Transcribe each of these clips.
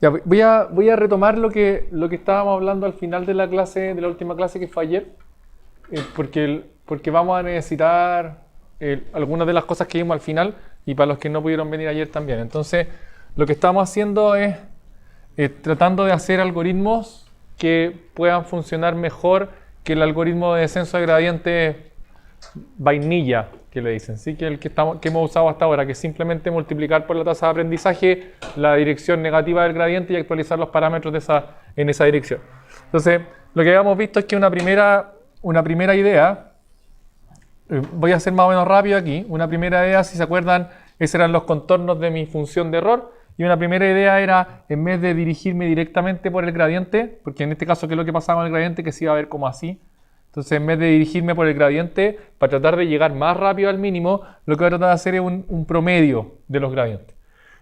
Ya, voy a retomar lo que estábamos hablando al final de la clase, de la última clase que fue ayer, porque vamos a necesitar algunas de las cosas que vimos al final y para los que no pudieron venir ayer también. Entonces, lo que estamos haciendo es tratando de hacer algoritmos que puedan funcionar mejor que el algoritmo de descenso de gradiente vainilla, que le dicen, ¿sí? Que el que hemos usado hasta ahora, que es simplemente multiplicar por la tasa de aprendizaje la dirección negativa del gradiente y actualizar los parámetros en esa dirección. Entonces, lo que habíamos visto es que una primera idea, voy a hacer más o menos rápido aquí, una primera idea, si se acuerdan, esos eran los contornos de mi función de error, y una primera idea era, en vez de dirigirme directamente por el gradiente, porque en este caso, ¿qué es lo que pasaba con el gradiente? Que se iba a ver como así. Entonces, en vez de dirigirme por el gradiente, para tratar de llegar más rápido al mínimo, lo que voy a tratar de hacer es un promedio de los gradientes.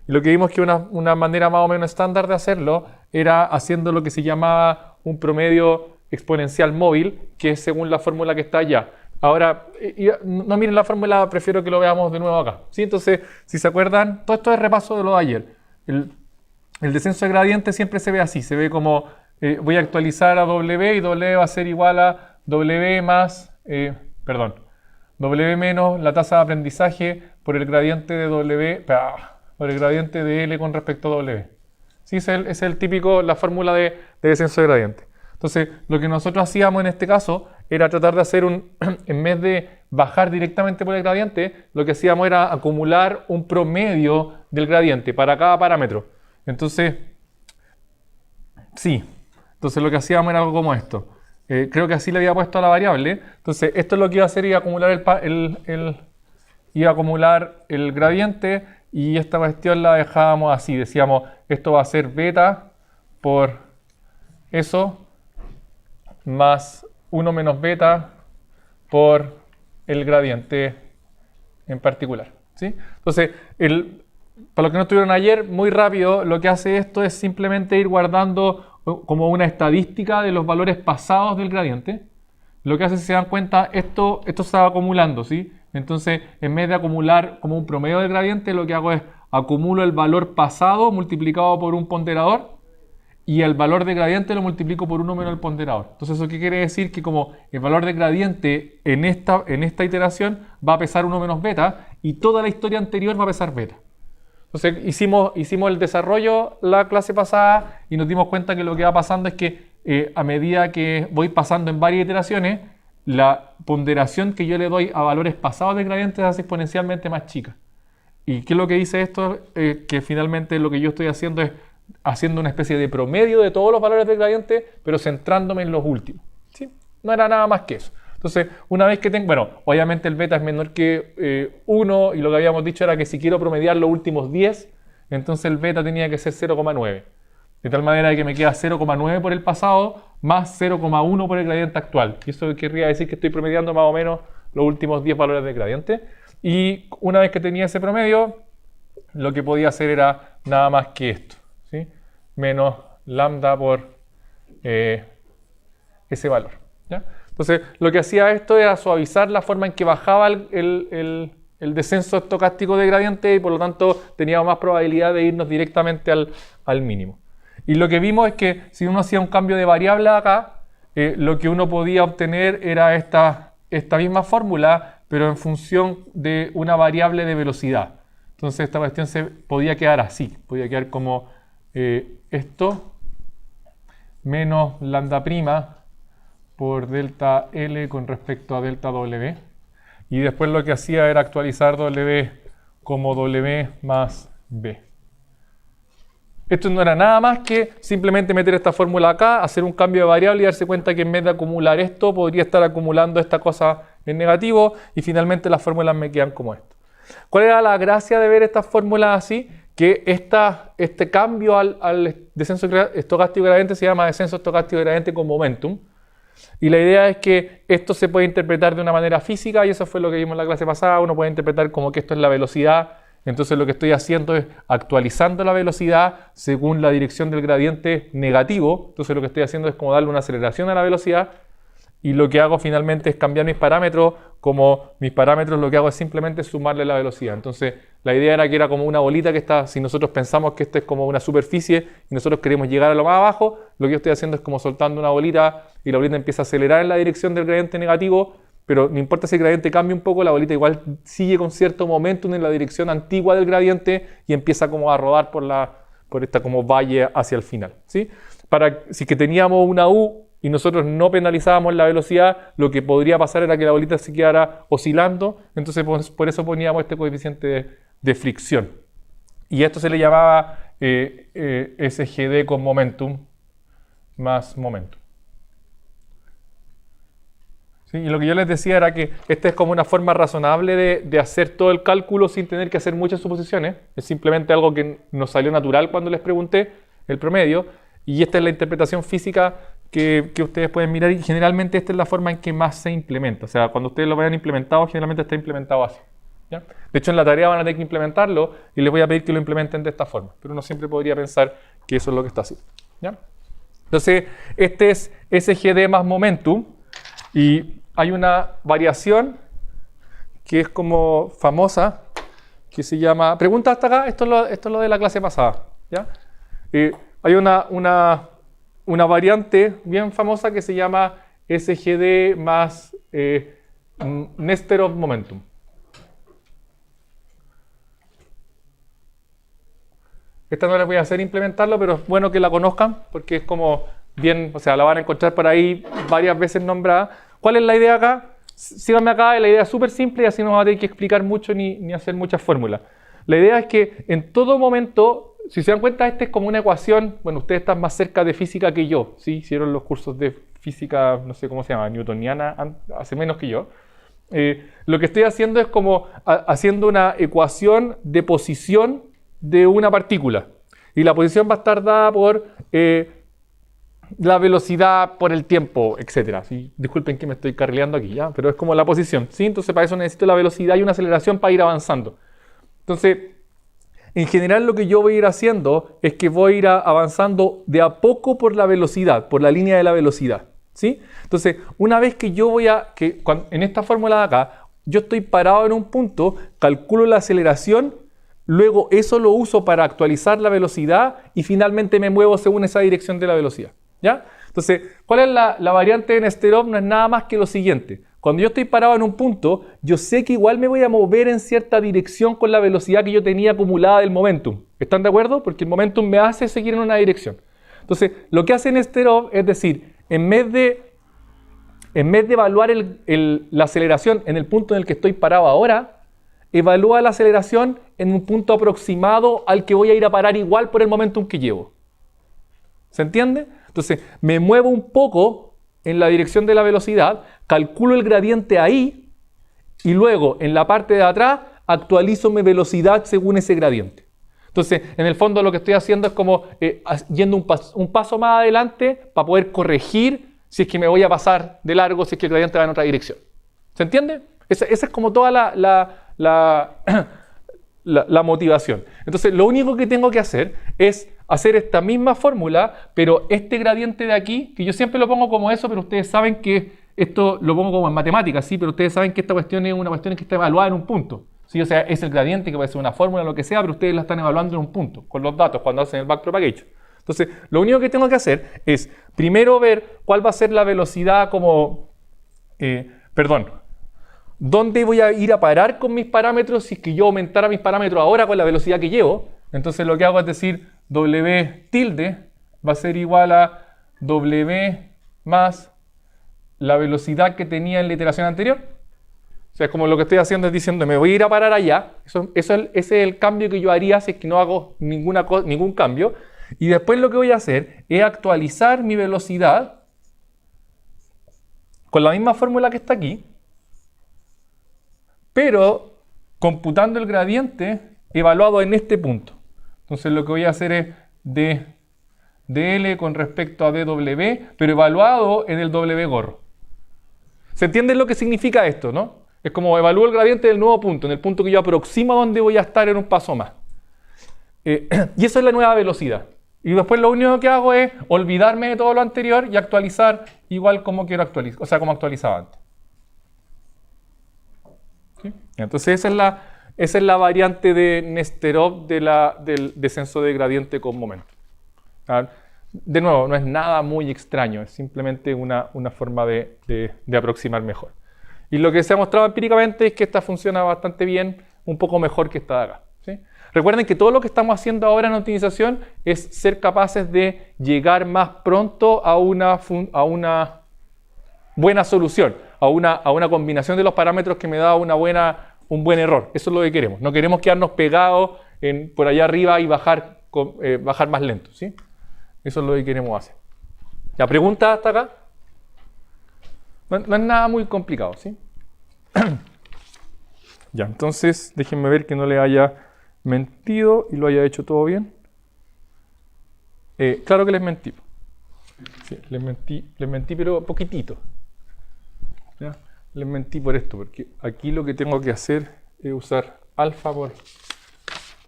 Y lo que vimos que una manera más o menos estándar de hacerlo era haciendo lo que se llamaba un promedio exponencial móvil, que es según la fórmula que está allá. Ahora, no miren la fórmula, prefiero que lo veamos de nuevo acá, ¿sí? Entonces, si se acuerdan, todo esto es repaso de lo de ayer. El descenso de gradiente siempre se ve así, se ve como voy a actualizar a W y W va a ser igual a W menos la tasa de aprendizaje por el gradiente de por el gradiente de L con respecto a W. Sí, es el típico, la fórmula de descenso de gradiente. Entonces, lo que nosotros hacíamos en este caso era tratar de hacer en vez de bajar directamente por el gradiente, lo que hacíamos era acumular un promedio del gradiente para cada parámetro. Entonces, lo que hacíamos era algo como esto. Creo que así le había puesto a la variable. Entonces, esto es lo que iba a hacer, iba a acumular el gradiente y esta cuestión la dejábamos así. Decíamos, esto va a ser beta por eso más 1 menos beta por el gradiente en particular, ¿sí? Entonces, para los que no estuvieron ayer, muy rápido, lo que hace esto es simplemente ir guardando como una estadística de los valores pasados del gradiente. Lo que hace, si se dan cuenta, esto se va acumulando, ¿sí? Entonces, en vez de acumular como un promedio del gradiente, lo que hago es acumulo el valor pasado multiplicado por un ponderador y el valor de gradiente lo multiplico por 1 menos el ponderador. Entonces, ¿eso qué quiere decir? Que como el valor de gradiente en esta iteración va a pesar 1 menos beta y toda la historia anterior va a pesar beta. Entonces, hicimos el desarrollo la clase pasada y nos dimos cuenta que lo que va pasando es que a medida que voy pasando en varias iteraciones, la ponderación que yo le doy a valores pasados de gradiente se hace exponencialmente más chica. ¿Y qué es lo que dice esto? Que finalmente lo que yo estoy haciendo es haciendo una especie de promedio de todos los valores del gradiente, pero centrándome en los últimos, ¿sí? No era nada más que eso. Entonces, una vez que tengo, bueno, obviamente el beta es menor que 1 y lo que habíamos dicho era que si quiero promediar los últimos 10, entonces el beta tenía que ser 0,9. De tal manera que me queda 0,9 por el pasado más 0,1 por el gradiente actual. Y eso querría decir que estoy promediando más o menos los últimos 10 valores del gradiente. Y una vez que tenía ese promedio, lo que podía hacer era nada más que esto, ¿sí? Menos lambda por ese valor, ¿ya? Entonces, lo que hacía esto era suavizar la forma en que bajaba el descenso estocástico de gradiente y por lo tanto teníamos más probabilidad de irnos directamente al mínimo. Y lo que vimos es que si uno hacía un cambio de variable acá, lo que uno podía obtener era esta misma fórmula, pero en función de una variable de velocidad. Entonces esta cuestión se podía quedar así, podía quedar como esto menos lambda prima por delta L con respecto a delta W. Y después lo que hacía era actualizar W como W más B. Esto no era nada más que simplemente meter esta fórmula acá, hacer un cambio de variable y darse cuenta que en vez de acumular esto, podría estar acumulando esta cosa en negativo y finalmente las fórmulas me quedan como esto. ¿Cuál era la gracia de ver estas fórmulas así? Que este cambio al descenso estocástico gradiente se llama descenso estocástico gradiente con momentum. Y la idea es que esto se puede interpretar de una manera física y eso fue lo que vimos en la clase pasada. Uno puede interpretar como que esto es la velocidad. Entonces lo que estoy haciendo es actualizando la velocidad según la dirección del gradiente negativo. Entonces lo que estoy haciendo es como darle una aceleración a la velocidad y lo que hago finalmente es cambiar mis parámetros, como mis parámetros lo que hago es simplemente sumarle la velocidad. Entonces la idea era que era como una bolita que está, si nosotros pensamos que esto es como una superficie y nosotros queremos llegar a lo más abajo, lo que yo estoy haciendo es como soltando una bolita y la bolita empieza a acelerar en la dirección del gradiente negativo, pero no importa si el gradiente cambia un poco, la bolita igual sigue con cierto momentum en la dirección antigua del gradiente y empieza como a rodar por esta como valle hacia el final, ¿sí? Si que teníamos una U y nosotros no penalizábamos la velocidad, lo que podría pasar era que la bolita se quedara oscilando, entonces por eso poníamos este coeficiente de fricción. Y esto se le llamaba SGD con momentum más momentum. ¿Sí? Y lo que yo les decía era que esta es como una forma razonable de hacer todo el cálculo sin tener que hacer muchas suposiciones. Es simplemente algo que nos salió natural cuando les pregunté el promedio. Y esta es la interpretación física que ustedes pueden mirar y generalmente esta es la forma en que más se implementa. O sea, cuando ustedes lo vayan implementado, generalmente está implementado así, ¿ya? De hecho, en la tarea van a tener que implementarlo y les voy a pedir que lo implementen de esta forma. Pero uno siempre podría pensar que eso es lo que está haciendo, ¿ya? Entonces, este es SGD más momentum y hay una variación que es como famosa, que se llama... Pregunta hasta acá, esto es lo de la clase pasada, ¿ya? Hay una variante bien famosa que se llama SGD más Nesterov momentum. Esta no les voy a hacer implementarlo, pero es bueno que la conozcan porque es como bien, o sea, la van a encontrar por ahí varias veces nombrada. ¿Cuál es la idea acá? Síganme acá, la idea es súper simple y así no va a tener que explicar mucho ni hacer muchas fórmulas. La idea es que en todo momento... Si se dan cuenta, esta es como una ecuación, bueno, ustedes están más cerca de física que yo, ¿sí? Hicieron los cursos de física, no sé cómo se llama, newtoniana, hace menos que yo. Lo que estoy haciendo es como haciendo una ecuación de posición de una partícula. Y la posición va a estar dada por la velocidad, por el tiempo, etc. ¿Sí? Disculpen que me estoy carrileando aquí, ¿ya? Pero es como la posición, ¿sí? Entonces para eso necesito la velocidad y una aceleración para ir avanzando. Entonces... En general lo que yo voy a ir haciendo es que voy a ir avanzando de a poco por la velocidad, por la línea de la velocidad, ¿sí? Entonces, una vez que yo en esta fórmula de acá, yo estoy parado en un punto, calculo la aceleración, luego eso lo uso para actualizar la velocidad y finalmente me muevo según esa dirección de la velocidad, ¿ya? Entonces, ¿cuál es la variante de Nesterov? No es nada más que lo siguiente. Cuando yo estoy parado en un punto, yo sé que igual me voy a mover en cierta dirección con la velocidad que yo tenía acumulada del momentum. ¿Están de acuerdo? Porque el momentum me hace seguir en una dirección. Entonces, lo que hace Nesterov es decir, en vez de evaluar la aceleración en el punto en el que estoy parado ahora, evalúa la aceleración en un punto aproximado al que voy a ir a parar igual por el momentum que llevo. ¿Se entiende? Entonces, me muevo un poco en la dirección de la velocidad, calculo el gradiente ahí y luego en la parte de atrás actualizo mi velocidad según ese gradiente. Entonces, en el fondo lo que estoy haciendo es como yendo un paso más adelante para poder corregir si es que me voy a pasar de largo, si es que el gradiente va en otra dirección. ¿Se entiende? Esa es como toda la motivación. Entonces, lo único que tengo que hacer es hacer esta misma fórmula, pero este gradiente de aquí, que yo siempre lo pongo como eso, pero ustedes saben que esto lo pongo como en matemáticas, ¿sí? Pero ustedes saben que esta cuestión es una cuestión que está evaluada en un punto, ¿sí? O sea, es el gradiente que puede ser una fórmula, lo que sea, pero ustedes la están evaluando en un punto, con los datos, cuando hacen el backpropagation. Entonces, lo único que tengo que hacer es, primero ver cuál va a ser la velocidad ¿dónde voy a ir a parar con mis parámetros si es que yo aumentara mis parámetros ahora con la velocidad que llevo? Entonces lo que hago es decir, W tilde va a ser igual a W más la velocidad que tenía en la iteración anterior. O sea, como lo que estoy haciendo es diciendo, me voy a ir a parar allá. Ese es el cambio que yo haría si es que no hago ningún cambio. Y después lo que voy a hacer es actualizar mi velocidad con la misma fórmula que está aquí, pero computando el gradiente evaluado en este punto. Entonces lo que voy a hacer es dl con respecto a dw, pero evaluado en el w gorro. ¿Se entiende lo que significa esto, no? Es como evalúo el gradiente del nuevo punto, en el punto que yo aproximo a donde voy a estar en un paso más. Y eso es la nueva velocidad. Y después lo único que hago es olvidarme de todo lo anterior y actualizar igual como quiero actualizar, o sea, como actualizaba antes. ¿Sí? Entonces esa es la variante de Nesterov del descenso de gradiente con momento. De nuevo, no es nada muy extraño, es simplemente una forma de aproximar mejor. Y lo que se ha mostrado empíricamente es que esta funciona bastante bien, un poco mejor que esta de acá. ¿Sí? Recuerden que todo lo que estamos haciendo ahora en optimización es ser capaces de llegar más pronto a una buena solución, a una combinación de los parámetros que me da un buen error. Eso es lo que queremos. No queremos quedarnos pegados por allá arriba y bajar más lento. ¿Sí? Eso es lo que queremos hacer. ¿La pregunta hasta acá? No es nada muy complicado, ¿sí? Ya, entonces déjenme ver que no le haya mentido y lo haya hecho todo bien. Claro que les mentí. Sí, les mentí, pero poquitito. ¿Ya? Les mentí por esto, porque aquí lo que tengo que hacer es usar alfa por...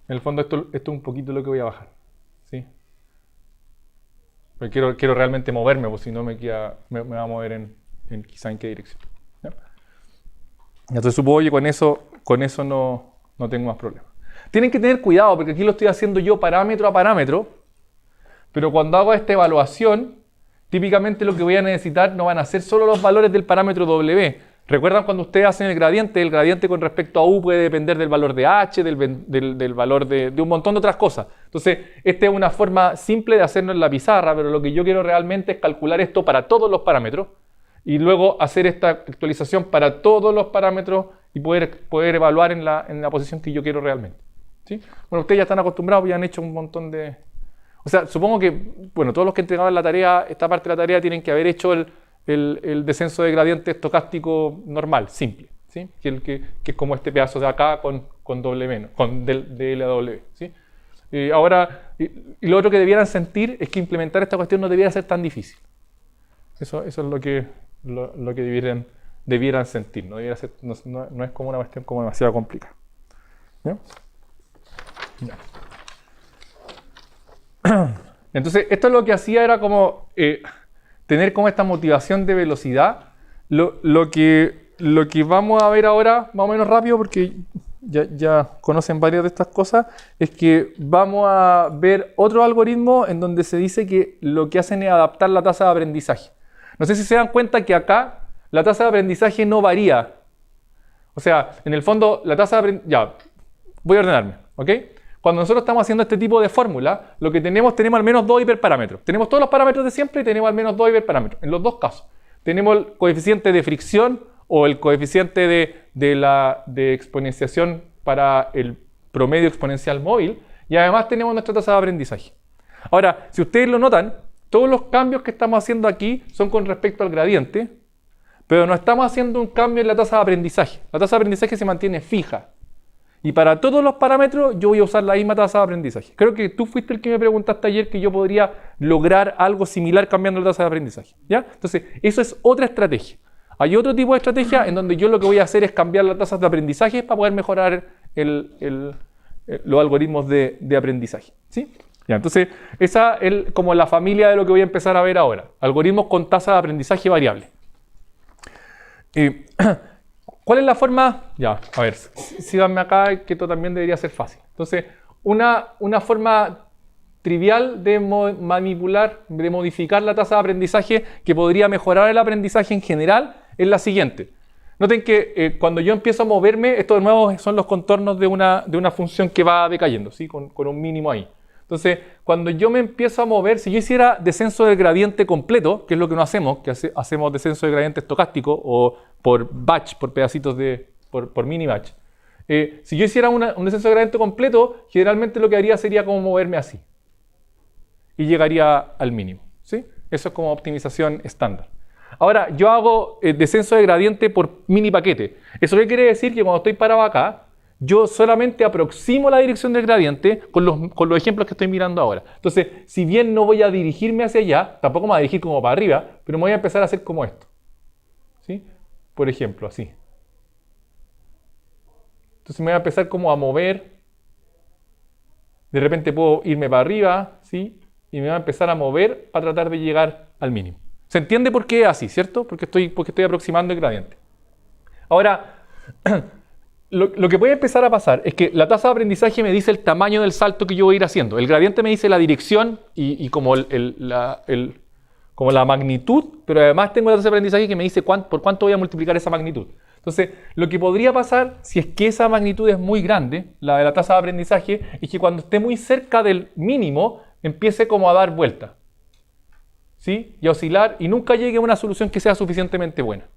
En el fondo esto es un poquito lo que voy a bajar. ¿Sí? Porque quiero realmente moverme, porque si no me va a mover quizá en qué dirección. ¿Ya? Entonces supongo que con eso no tengo más problemas. Tienen que tener cuidado, porque aquí lo estoy haciendo yo parámetro a parámetro, pero cuando hago esta evaluación, típicamente lo que voy a necesitar no van a ser solo los valores del parámetro W. ¿Recuerdan cuando ustedes hacen el gradiente con respecto a U puede depender del valor de H, del valor de un montón de otras cosas? Entonces, esta es una forma simple de hacerlo en la pizarra, pero lo que yo quiero realmente es calcular esto para todos los parámetros y luego hacer esta actualización para todos los parámetros y poder evaluar en la posición que yo quiero realmente. ¿Sí? Bueno, ustedes ya están acostumbrados, ya han hecho un montón de... O sea, supongo que, bueno, todos los que entregaban la tarea, esta parte de la tarea, tienen que haber hecho el descenso de gradiente estocástico normal, simple, ¿sí? Que es como este pedazo de acá con doble menos, con DLW, ¿sí? Ahora, y lo otro que debieran sentir es que implementar esta cuestión no debiera ser tan difícil. Eso es lo que debieran sentir, no es como una cuestión como demasiado complicada. ¿Ya? Ya. Entonces, esto es lo que hacía era como tener como esta motivación de velocidad. Lo que vamos a ver ahora, más o menos rápido, porque ya conocen varias de estas cosas, es que vamos a ver otro algoritmo en donde se dice que lo que hacen es adaptar la tasa de aprendizaje. No sé si se dan cuenta que acá la tasa de aprendizaje no varía. O sea, en el fondo, la tasa de aprendizaje... Ya, voy a ordenarme, ¿ok? Cuando nosotros estamos haciendo este tipo de fórmula, lo que tenemos al menos dos hiperparámetros. Tenemos todos los parámetros de siempre y tenemos al menos dos hiperparámetros. En los dos casos. Tenemos el coeficiente de fricción o el coeficiente de exponenciación para el promedio exponencial móvil y además tenemos nuestra tasa de aprendizaje. Ahora, si ustedes lo notan, todos los cambios que estamos haciendo aquí son con respecto al gradiente, pero no estamos haciendo un cambio en la tasa de aprendizaje. La tasa de aprendizaje se mantiene fija. Y para todos los parámetros yo voy a usar la misma tasa de aprendizaje. Creo que tú fuiste el que me preguntaste ayer que yo podría lograr algo similar cambiando la tasa de aprendizaje. ¿Ya? Entonces, eso es otra estrategia. Hay otro tipo de estrategia en donde yo lo que voy a hacer es cambiar las tasas de aprendizaje para poder mejorar los algoritmos de aprendizaje. ¿Sí? Ya, entonces, esa es como la familia de lo que voy a empezar a ver ahora. Algoritmos con tasa de aprendizaje variable. ¿Cuál es la forma? Ya, a ver, síganme acá, que esto también debería ser fácil. Entonces, una forma trivial de modificar la tasa de aprendizaje que podría mejorar el aprendizaje en general es la siguiente. Noten que cuando yo empiezo a moverme, esto de nuevo son los contornos de una función que va decayendo, ¿sí? Con un mínimo ahí. Entonces, cuando yo me empiezo a mover, si yo hiciera descenso del gradiente completo, que es lo que no hacemos, que hacemos descenso del gradiente estocástico o por batch, por pedacitos por mini batch. Si yo hiciera un descenso del gradiente completo, generalmente lo que haría sería como moverme así. Y llegaría al mínimo, ¿sí? Eso es como optimización estándar. Ahora, yo hago descenso de gradiente por mini paquete. ¿Eso qué quiere decir? Que cuando estoy parado acá, yo solamente aproximo la dirección del gradiente con los ejemplos que estoy mirando ahora. Entonces, si bien no voy a dirigirme hacia allá, tampoco me voy a dirigir como para arriba, pero me voy a empezar a hacer como esto. ¿Sí? Por ejemplo, así. Entonces me voy a empezar como a mover. De repente puedo irme para arriba, ¿sí? y me va a empezar a mover a tratar de llegar al mínimo. ¿Se entiende por qué es así, cierto? Porque estoy aproximando el gradiente. Ahora, lo que puede empezar a pasar es que la tasa de aprendizaje me dice el tamaño del salto que yo voy a ir haciendo. El gradiente me dice la dirección y como como la magnitud, pero además tengo la tasa de aprendizaje que me dice por cuánto voy a multiplicar esa magnitud. Entonces, lo que podría pasar, si es que esa magnitud es muy grande, la de la tasa de aprendizaje, es que cuando esté muy cerca del mínimo, empiece como a dar vuelta, ¿sí? Y a oscilar, y nunca llegue a una solución que sea suficientemente buena.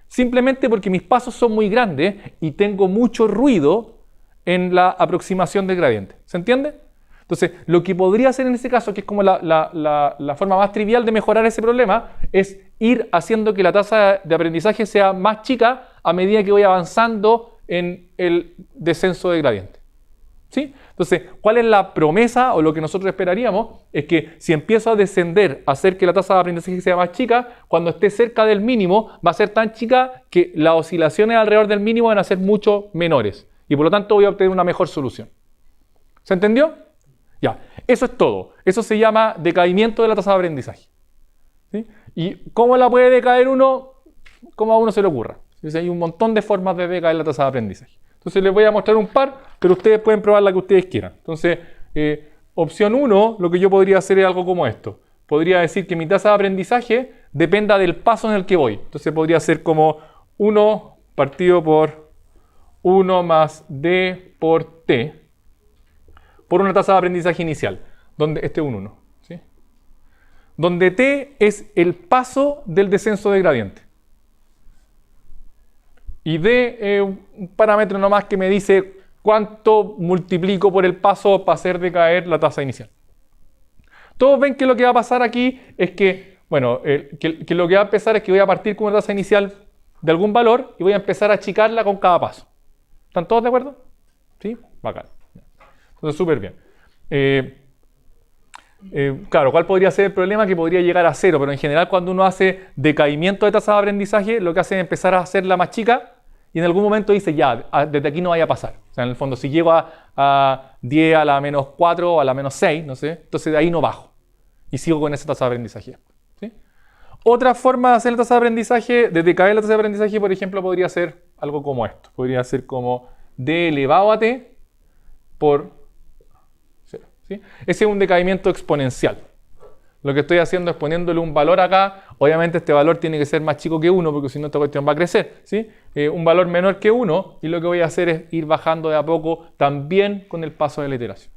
Simplemente porque mis pasos son muy grandes y tengo mucho ruido en la aproximación del gradiente. ¿Se entiende? Entonces, lo que podría hacer en este caso, que es como la forma más trivial de mejorar ese problema, es ir haciendo que la tasa de aprendizaje sea más chica a medida que voy avanzando en el descenso del gradiente. ¿Sí? Entonces, ¿cuál es la promesa o lo que nosotros esperaríamos? Es que si empiezo a descender, a hacer que la tasa de aprendizaje sea más chica, cuando esté cerca del mínimo va a ser tan chica que las oscilaciones alrededor del mínimo van a ser mucho menores y por lo tanto voy a obtener una mejor solución. ¿Se entendió? Ya, eso es todo. Eso se llama decaimiento de la tasa de aprendizaje. ¿Sí? ¿Y cómo la puede decaer uno? Como a uno se le ocurra. Entonces, hay un montón de formas de decaer la tasa de aprendizaje. Entonces les voy a mostrar un par, pero ustedes pueden probar la que ustedes quieran. Entonces, opción 1, lo que yo podría hacer es algo como esto. Podría decir que mi tasa de aprendizaje dependa del paso en el que voy. Entonces podría ser como 1 partido por 1 más d por t, por una tasa de aprendizaje inicial, donde este es un 1. ¿Sí? Donde t es el paso del descenso de gradiente. Y d es un parámetro nomás que me dice cuánto multiplico por el paso para hacer decaer la tasa inicial. Todos ven que lo que va a pasar aquí es que, bueno, que lo que va a empezar es que voy a partir con una tasa inicial de algún valor y voy a empezar a achicarla con cada paso. ¿Están todos de acuerdo? ¿Sí? Bacán. Entonces, súper bien. Claro, ¿cuál podría ser el problema? Que podría llegar a 0, pero en general cuando uno hace decaimiento de tasa de aprendizaje, lo que hace es empezar a hacerla más chica y en algún momento dice, ya, desde aquí no vaya a pasar. O sea, en el fondo, si llego a 10 a la menos 4 o a la menos 6, no sé, entonces de ahí no bajo y sigo con esa tasa de aprendizaje. ¿Sí? Otra forma de hacer la tasa de aprendizaje, de decaer la tasa de aprendizaje, por ejemplo, podría ser algo como esto. Podría ser como d elevado a t por 0. ¿Sí? Ese es un decaimiento exponencial. Lo que estoy haciendo es poniéndole un valor acá. Obviamente este valor tiene que ser más chico que 1 porque si no esta cuestión va a crecer. ¿Sí? Un valor menor que 1 y lo que voy a hacer es ir bajando de a poco también con el paso de la iteración.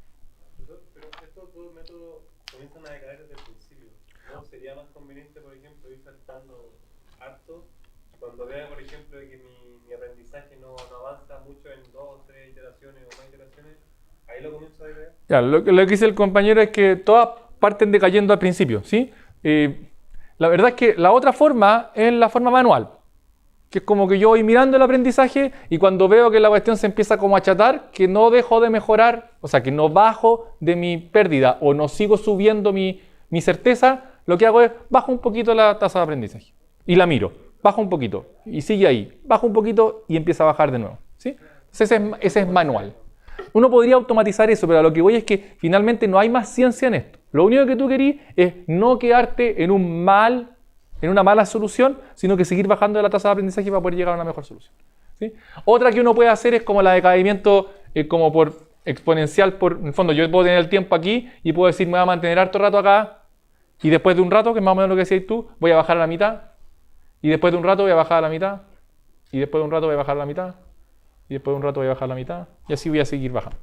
Pero estos dos métodos comienzan a decaer desde el principio. ¿No sería más conveniente, por ejemplo, ir saltando harto? Cuando vea, por ejemplo, que mi aprendizaje no avanza mucho en 2, 3 iteraciones o más iteraciones, ahí lo comienzo a decaer. Ya, lo que dice el compañero es que todas parten decayendo al principio, ¿sí? La verdad es que la otra forma es la forma manual, que es como que yo voy mirando el aprendizaje y cuando veo que la cuestión se empieza como a achatar, que no dejo de mejorar, o sea, que no bajo de mi pérdida o no sigo subiendo mi certeza, lo que hago es bajo un poquito la tasa de aprendizaje y la miro, bajo un poquito y sigue ahí, bajo un poquito y empieza a bajar de nuevo, ¿sí? Entonces ese es manual. Uno podría automatizar eso, pero a lo que voy es que finalmente no hay más ciencia en esto. Lo único que tú querís es no quedarte en una mala solución, sino que seguir bajando la tasa de aprendizaje para poder llegar a una mejor solución. ¿Sí? Otra que uno puede hacer es como la decaimiento como por exponencial. En el fondo yo puedo tener el tiempo aquí y puedo decir me voy a mantener harto rato acá y después de un rato, que es más o menos lo que decías tú, voy a bajar a la mitad y después de un rato voy a bajar a la mitad y después de un rato voy a bajar a la mitad y después de un rato voy a bajar a la mitad y así voy a seguir bajando.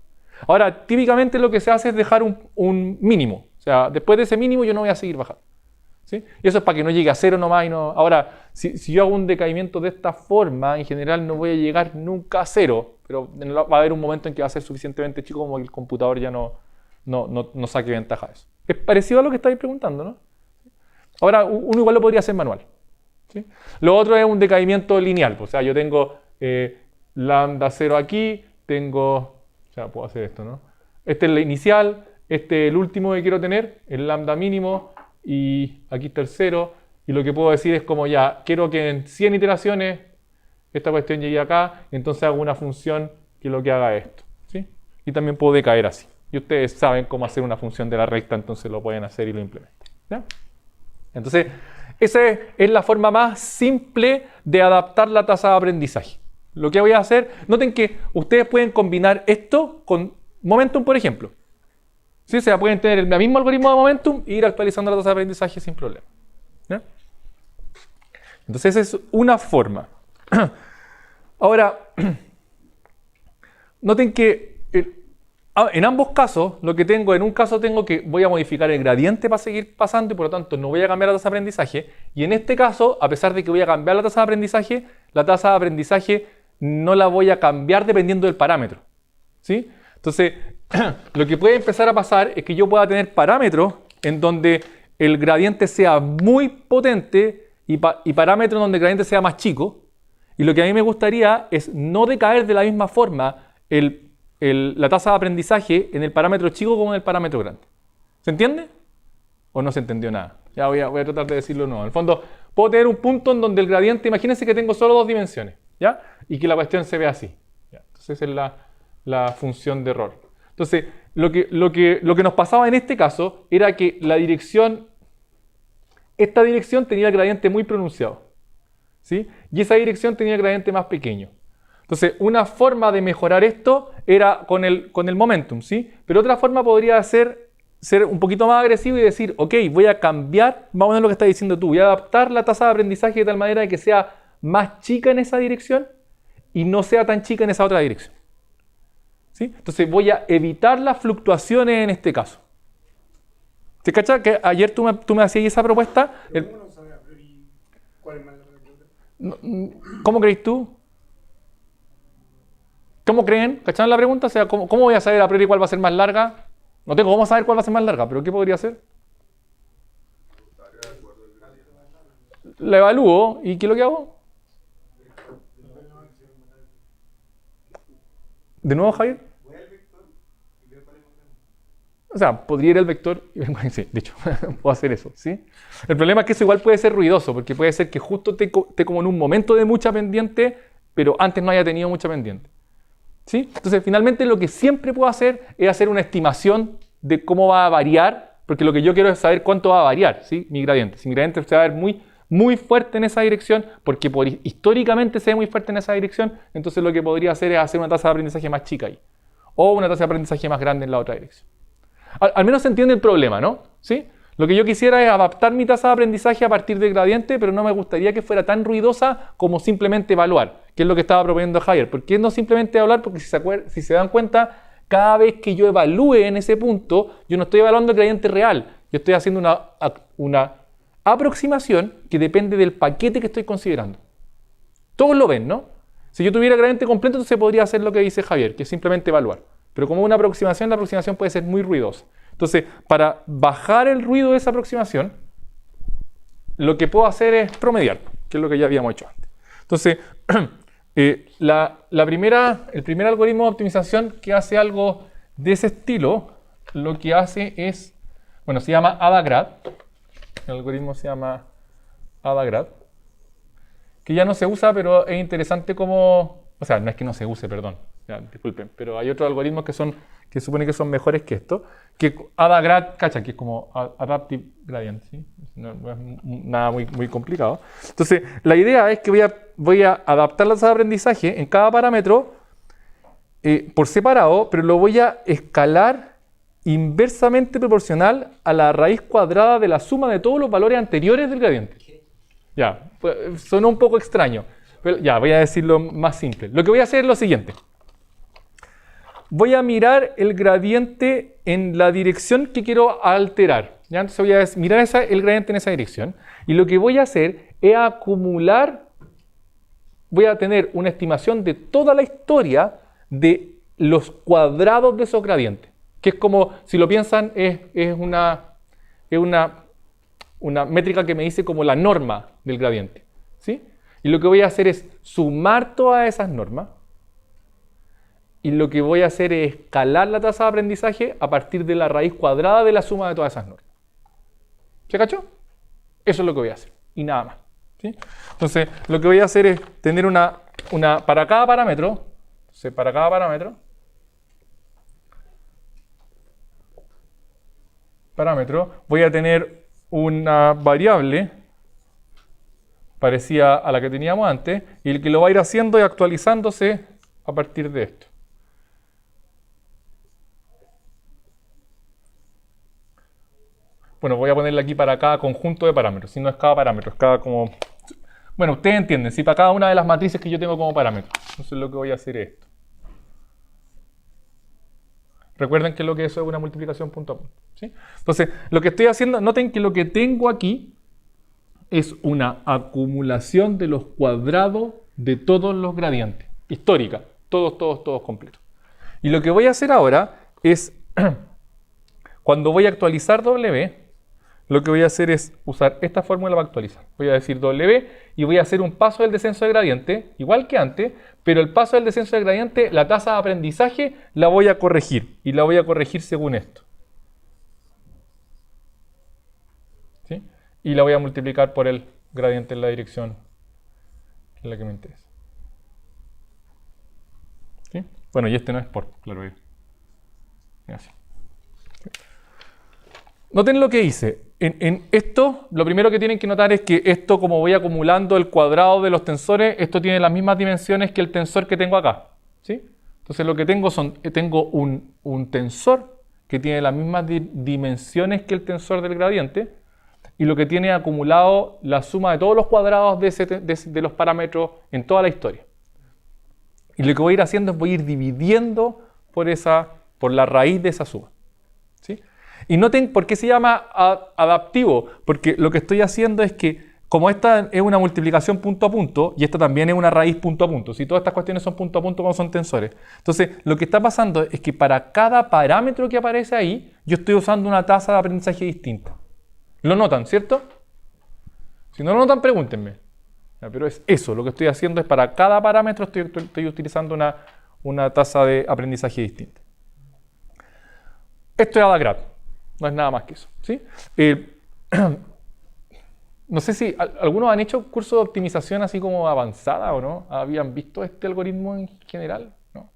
Ahora, típicamente lo que se hace es dejar un mínimo. O sea, después de ese mínimo yo no voy a seguir bajando. ¿Sí? Y eso es para que no llegue a 0 nomás. Ahora, si yo hago un decaimiento de esta forma, en general no voy a llegar nunca a 0, pero va a haber un momento en que va a ser suficientemente chico como que el computador ya no saque ventaja de eso. Es parecido a lo que estáis preguntando, ¿no? Ahora, uno igual lo podría hacer manual. ¿Sí? Lo otro es un decaimiento lineal. O sea, yo tengo lambda 0 aquí, tengo... O sea, puedo hacer esto, ¿no? Este es la inicial, este es el último que quiero tener, el lambda mínimo, y aquí está el 0, y lo que puedo decir es como ya, quiero que en 100 iteraciones esta cuestión llegue acá, entonces hago una función que lo que haga esto, ¿sí? Y también puedo decaer así. Y ustedes saben cómo hacer una función de la recta, entonces lo pueden hacer y lo implementan. ¿Ya? Entonces, esa es la forma más simple de adaptar la tasa de aprendizaje. Lo que voy a hacer, noten que ustedes pueden combinar esto con Momentum, por ejemplo. ¿Sí? O sea, pueden tener el mismo algoritmo de Momentum e ir actualizando la tasa de aprendizaje sin problema. ¿Ya? Entonces, esa es una forma. Ahora, noten que en ambos casos, lo que tengo, en un caso tengo que voy a modificar el gradiente para seguir pasando y por lo tanto no voy a cambiar la tasa de aprendizaje. Y en este caso, a pesar de que voy a cambiar la tasa de aprendizaje no la voy a cambiar dependiendo del parámetro. ¿Sí? Entonces, lo que puede empezar a pasar es que yo pueda tener parámetros en donde el gradiente sea muy potente y parámetros donde el gradiente sea más chico. Y lo que a mí me gustaría es no decaer de la misma forma la tasa de aprendizaje en el parámetro chico como en el parámetro grande. ¿Se entiende? ¿O no se entendió nada? Ya voy a tratar de decirlo de nuevo. En el fondo, puedo tener un punto en donde el gradiente, imagínense que tengo solo 2 dimensiones, ¿ya? Y que la cuestión se ve así. ¿Ya? Entonces esa es la función de error. Entonces, lo que nos pasaba en este caso era que esta dirección tenía el gradiente muy pronunciado, ¿sí? Y esa dirección tenía el gradiente más pequeño. Entonces, una forma de mejorar esto era con el momentum, ¿sí? Pero otra forma podría ser un poquito más agresivo y decir, ok, voy a cambiar, más o menos lo que estás diciendo tú, voy a adaptar la tasa de aprendizaje de tal manera de que sea más chica en esa dirección y no sea tan chica en esa otra dirección. ¿Sí? Entonces, voy a evitar las fluctuaciones en este caso. ¿Te cachas? Que ayer tú me hacías esa propuesta. ¿Cómo no sabes a priori cuál es más larga que otra? ¿Cómo crees tú? ¿Cómo creen? ¿Cacharon la pregunta? O sea, ¿cómo voy a saber a priori cuál va a ser más larga? No tengo cómo saber cuál va a ser más larga, pero ¿qué podría ser? La evalúo y ¿qué es lo que hago? ¿De nuevo, Javier? O sea, podría ir el vector y sí, de hecho, puedo hacer eso, ¿sí? El problema es que eso igual puede ser ruidoso, porque puede ser que justo esté como en un momento de mucha pendiente, pero antes no haya tenido mucha pendiente. ¿Sí? Entonces, finalmente lo que siempre puedo hacer es hacer una estimación de cómo va a variar, porque lo que yo quiero es saber cuánto va a variar, ¿sí? Mi gradiente. Si mi gradiente se va a ver muy fuerte en esa dirección, porque históricamente se ve muy fuerte en esa dirección, entonces lo que podría hacer es hacer una tasa de aprendizaje más chica ahí, o una tasa de aprendizaje más grande en la otra dirección. Al menos se entiende el problema, ¿no? ¿Sí? Lo que yo quisiera es adaptar mi tasa de aprendizaje a partir del gradiente, pero no me gustaría que fuera tan ruidosa como simplemente evaluar, que es lo que estaba proponiendo Javier. ¿Por qué no simplemente evaluar? Porque si se dan cuenta, cada vez que yo evalúe en ese punto, yo no estoy evaluando el gradiente real, yo estoy haciendo una aproximación que depende del paquete que estoy considerando. Todos lo ven, ¿no? Si yo tuviera gradiente completo, entonces podría hacer lo que dice Javier, que es simplemente evaluar. Pero como una aproximación, la aproximación puede ser muy ruidosa. Entonces, para bajar el ruido de esa aproximación, lo que puedo hacer es promediar, que es lo que ya habíamos hecho antes. Entonces, el primer algoritmo de optimización que hace algo de ese estilo, lo que hace es, bueno, se llama AdaGrad. El algoritmo se llama AdaGrad, que ya no se usa, pero es interesante como, o sea, no es que no se use, perdón. Ya, disculpen, pero hay otros algoritmos que supone que son mejores que esto, que AdaGrad, cacha, que es como Adaptive Gradient, ¿sí? No es nada muy complicado. Entonces, la idea es que voy a adaptar la tasa de aprendizaje en cada parámetro por separado, pero lo voy a escalar inversamente proporcional a la raíz cuadrada de la suma de todos los valores anteriores del gradiente. Ya, pues, sonó un poco extraño, pero ya, voy a decirlo más simple. Lo que voy a hacer es lo siguiente. Voy a mirar el gradiente en la dirección que quiero alterar. ¿Ya? Entonces voy a mirar el gradiente en esa dirección. Y lo que voy a hacer es acumular, voy a tener una estimación de toda la historia de los cuadrados de esos gradientes. Que es como, si lo piensan, es una métrica que me dice como la norma del gradiente. ¿Sí? Y lo que voy a hacer es sumar todas esas normas. Y lo que voy a hacer es escalar la tasa de aprendizaje a partir de la raíz cuadrada de la suma de todas esas normas. ¿Se cachó? Eso es lo que voy a hacer. Y nada más. ¿Sí? Entonces, lo que voy a hacer es tener para cada parámetro. Entonces, para cada parámetro. parámetro, voy a tener una variable parecida a la que teníamos antes, y el que lo va a ir haciendo y actualizándose a partir de esto. Bueno, voy a ponerle aquí para cada conjunto de parámetros, si no es cada parámetro, es cada como... Bueno, ustedes entienden, si para cada una de las matrices que yo tengo como parámetro. Entonces lo que voy a hacer es esto. Recuerden que lo que eso es una multiplicación punto a punto, ¿sí? Entonces, lo que estoy haciendo, noten que lo que tengo aquí es una acumulación de los cuadrados de todos los gradientes. Histórica, todos completos. Y lo que voy a hacer ahora es, cuando voy a actualizar W, lo que voy a hacer es usar esta fórmula para actualizar. Voy a decir W y voy a hacer un paso del descenso de gradiente, igual que antes, pero el paso del descenso de gradiente, la tasa de aprendizaje, la voy a corregir. Y la voy a corregir según esto. ¿Sí? Y la voy a multiplicar por el gradiente en la dirección en la que me interesa. ¿Sí? Bueno, y este no es por, claro. Así. Noten lo que hice. En esto, lo primero que tienen que notar es que esto, como voy acumulando el cuadrado de los tensores, esto tiene las mismas dimensiones que el tensor que tengo acá, ¿sí? Entonces lo que tengo tengo un tensor que tiene las mismas dimensiones que el tensor del gradiente, y lo que tiene acumulado la suma de todos los cuadrados de los parámetros en toda la historia. Y lo que voy a ir haciendo es voy a ir dividiendo por la raíz de esa suma, ¿sí? Y noten por qué se llama adaptivo, porque lo que estoy haciendo es que, como esta es una multiplicación punto a punto, y esta también es una raíz punto a punto, si todas estas cuestiones son punto a punto como son tensores, entonces lo que está pasando es que para cada parámetro que aparece ahí, yo estoy usando una tasa de aprendizaje distinta. ¿Lo notan, cierto? Si no lo notan, pregúntenme. Pero es eso, lo que estoy haciendo es para cada parámetro estoy utilizando una tasa de aprendizaje distinta. Esto es ADAGRAD. No es nada más que eso, ¿sí? No sé si algunos han hecho cursos de optimización así como avanzada o no. ¿Habían visto este algoritmo en general? ¿No?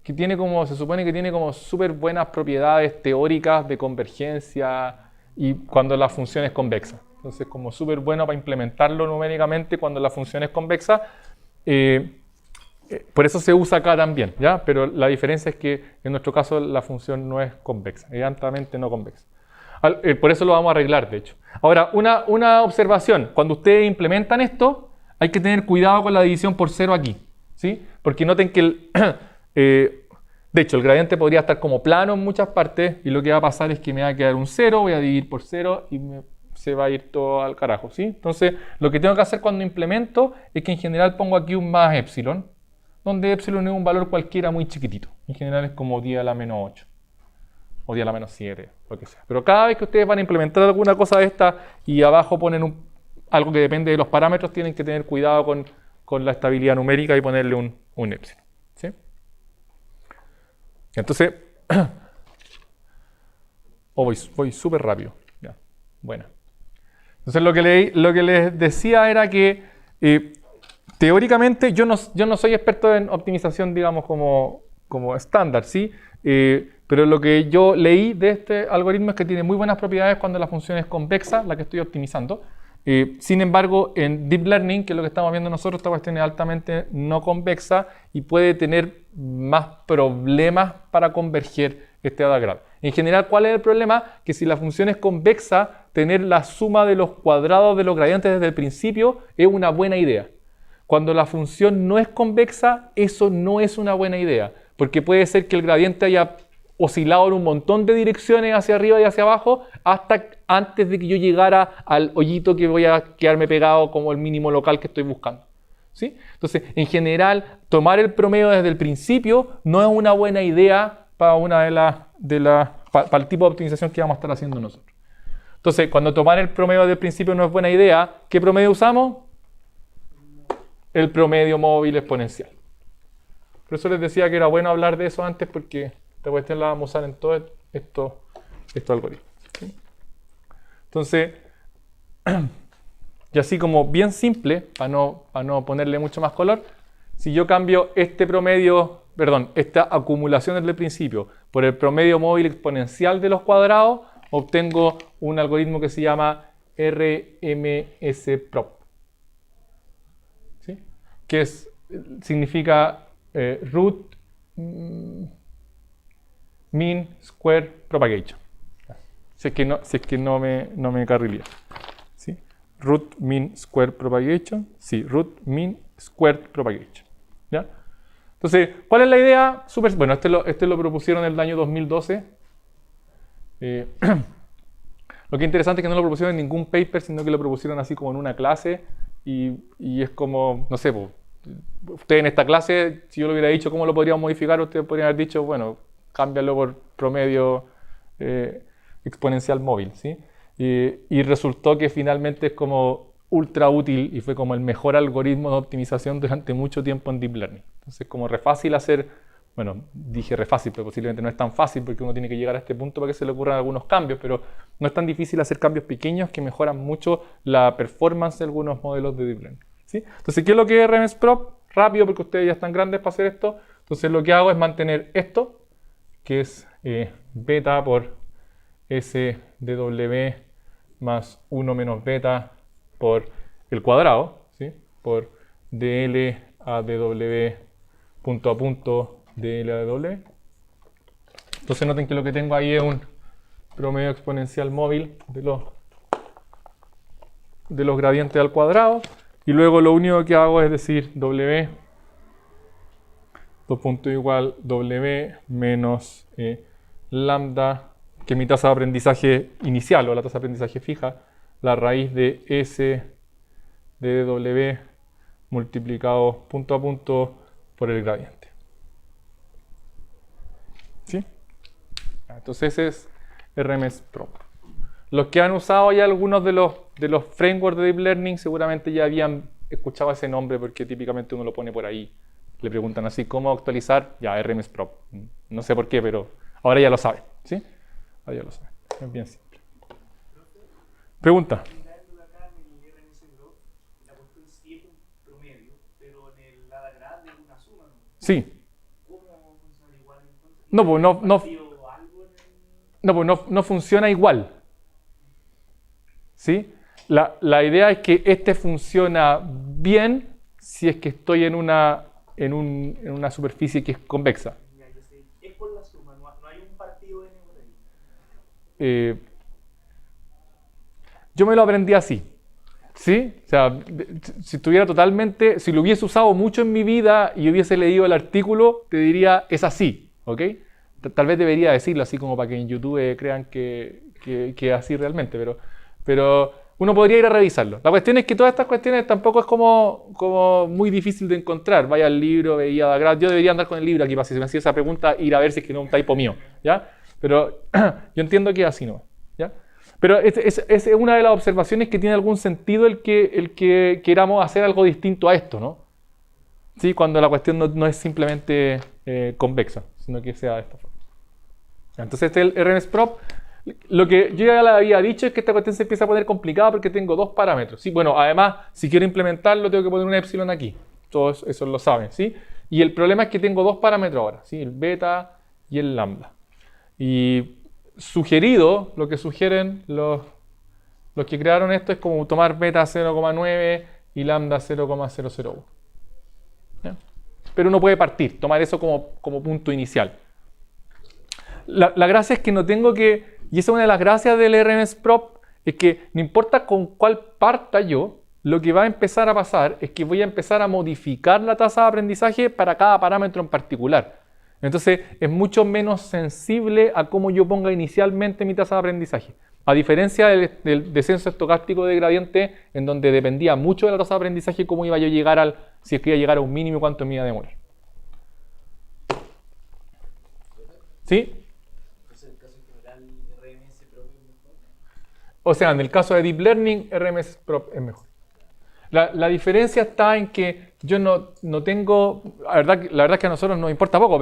Que tiene se supone que tiene como súper buenas propiedades teóricas de convergencia y cuando la función es convexa. Entonces, como súper bueno para implementarlo numéricamente cuando la función es convexa. Por eso se usa acá también, ¿ya? Pero la diferencia es que en nuestro caso la función no es convexa, es altamente no convexa. Por eso lo vamos a arreglar, de hecho. Ahora, una observación. Cuando ustedes implementan esto, hay que tener cuidado con la división por cero aquí, ¿sí? Porque noten que de hecho, el gradiente podría estar como plano en muchas partes y lo que va a pasar es que me va a quedar un 0, voy a dividir por 0 y se va a ir todo al carajo, ¿sí? Entonces, lo que tengo que hacer cuando implemento es que en general pongo aquí un más epsilon, donde epsilon es un valor cualquiera muy chiquitito. En general es como 10 a la menos 8 o 10 a la menos 7, lo que sea. Pero cada vez que ustedes van a implementar alguna cosa de esta y abajo ponen algo que depende de los parámetros, tienen que tener cuidado con la estabilidad numérica y ponerle un epsilon, ¿sí? Entonces, voy súper rápido. Ya, bueno. Entonces lo que les decía era que teóricamente yo no soy experto en optimización, digamos, como estándar, ¿sí? Pero lo que yo leí de este algoritmo es que tiene muy buenas propiedades cuando la función es convexa, la que estoy optimizando. Sin embargo, en Deep Learning, que es lo que estamos viendo nosotros, esta cuestión es altamente no convexa y puede tener más problemas para converger este ADAGRAD. En general, ¿cuál es el problema? Que si la función es convexa, tener la suma de los cuadrados de los gradientes desde el principio es una buena idea. Cuando la función no es convexa, eso no es una buena idea, porque puede ser que el gradiente haya oscilado en un montón de direcciones hacia arriba y hacia abajo hasta antes de que yo llegara al hoyito que voy a quedarme pegado como el mínimo local que estoy buscando, ¿sí? Entonces, en general, tomar el promedio desde el principio no es una buena idea para para el tipo de optimización que vamos a estar haciendo nosotros. Entonces, cuando tomar el promedio desde el principio no es buena idea, ¿qué promedio usamos? El promedio móvil exponencial. Por eso les decía que era bueno hablar de eso antes, porque esta cuestión la vamos a usar en todos estos algoritmos, ¿sí? Entonces, y así como bien simple, para no ponerle mucho más color, si yo cambio esta acumulación desde el principio por el promedio móvil exponencial de los cuadrados, obtengo un algoritmo que se llama RMSProp, ¿sí? Que significa root mean square propagation. Si es que no me carrilea. ¿Sí? Root mean square propagation. Sí, root mean square propagation. ¿Ya? Entonces, ¿cuál es la idea? Bueno, este lo propusieron en el año 2012. Lo que es interesante es que no lo propusieron en ningún paper, sino que lo propusieron así como en una clase. Y es como, no sé, pues, usted en esta clase, si yo le hubiera dicho cómo lo podríamos modificar, usted podría haber dicho, bueno, cámbialo por promedio exponencial móvil, ¿sí? Y resultó que finalmente es como ultra útil y fue como el mejor algoritmo de optimización durante mucho tiempo en Deep Learning. Entonces, como re fácil hacer, bueno, dije re fácil, pero posiblemente no es tan fácil porque uno tiene que llegar a este punto para que se le ocurran algunos cambios, pero no es tan difícil hacer cambios pequeños que mejoran mucho la performance de algunos modelos de Deep Learning, ¿sí? Entonces, ¿qué es lo que es RMSProp? Rápido, porque ustedes ya están grandes para hacer esto. Entonces, lo que hago es mantener esto, que es beta por S de W más 1 menos beta por el cuadrado, ¿sí? Por dl a dw punto a punto dl a dw. Entonces noten que lo que tengo ahí es un promedio exponencial móvil de los gradientes al cuadrado, y luego lo único que hago es decir w 2 punto igual w menos lambda, que es mi tasa de aprendizaje inicial o la tasa de aprendizaje fija, la raíz de S de W multiplicado punto a punto por el gradiente. ¿Sí? Entonces ese es RMSProp. Los que han usado ya algunos de los frameworks de Deep Learning seguramente ya habían escuchado ese nombre porque típicamente uno lo pone por ahí. Le preguntan así, ¿cómo actualizar? Ya, RMSProp. No sé por qué, pero ahora ya lo saben, ¿sí? Ahora ya lo saben. Es bien simple. Pregunta. Sí. No, pues no funciona igual. ¿Sí? La idea es que este funciona bien si es que estoy en una superficie que es convexa. Es por la suma, no hay un partido N por ahí. Yo me lo aprendí así. ¿Sí? O sea, si lo hubiese usado mucho en mi vida y hubiese leído el artículo, te diría, es así, ¿ok? Tal vez debería decirlo así como para que en YouTube crean que es así realmente, pero uno podría ir a revisarlo. La cuestión es que todas estas cuestiones tampoco es como muy difícil de encontrar. Vaya al libro, veía de yo debería andar con el libro aquí para si se me hacía esa pregunta, ir a ver si es que no es un typo mío, ¿ya? Pero yo entiendo que es así, ¿no? ¿Ya? Pero es una de las observaciones que tiene algún sentido el que queramos hacer algo distinto a esto, ¿no? ¿Sí? Cuando la cuestión no es simplemente convexa, sino que sea de esta forma. Entonces este es el RMSProp. Lo que yo ya le había dicho es que esta cuestión se empieza a poner complicada porque tengo dos parámetros, ¿sí? Bueno, además, si quiero implementarlo, tengo que poner un epsilon aquí. Todos eso lo saben, ¿sí? Y el problema es que tengo dos parámetros ahora, ¿sí? El beta y el lambda. Y sugerido, lo que sugieren los que crearon esto es como tomar beta 0,9 y lambda 0,001. ¿Ya? Pero uno puede partir, tomar eso como punto inicial. La gracia es que no tengo que, y esa es una de las gracias del RMSProp, es que no importa con cuál parta yo, lo que va a empezar a pasar es que voy a empezar a modificar la tasa de aprendizaje para cada parámetro en particular. Entonces es mucho menos sensible a cómo yo ponga inicialmente mi tasa de aprendizaje. A diferencia del descenso estocástico de gradiente, en donde dependía mucho de la tasa de aprendizaje, cómo iba yo a llegar si es que iba a llegar a un mínimo, cuánto me iba a demorar. ¿Sí? O sea, en el caso de Deep Learning, RMSProp es mejor. La diferencia está en que yo no tengo, la verdad es que a nosotros nos importa poco,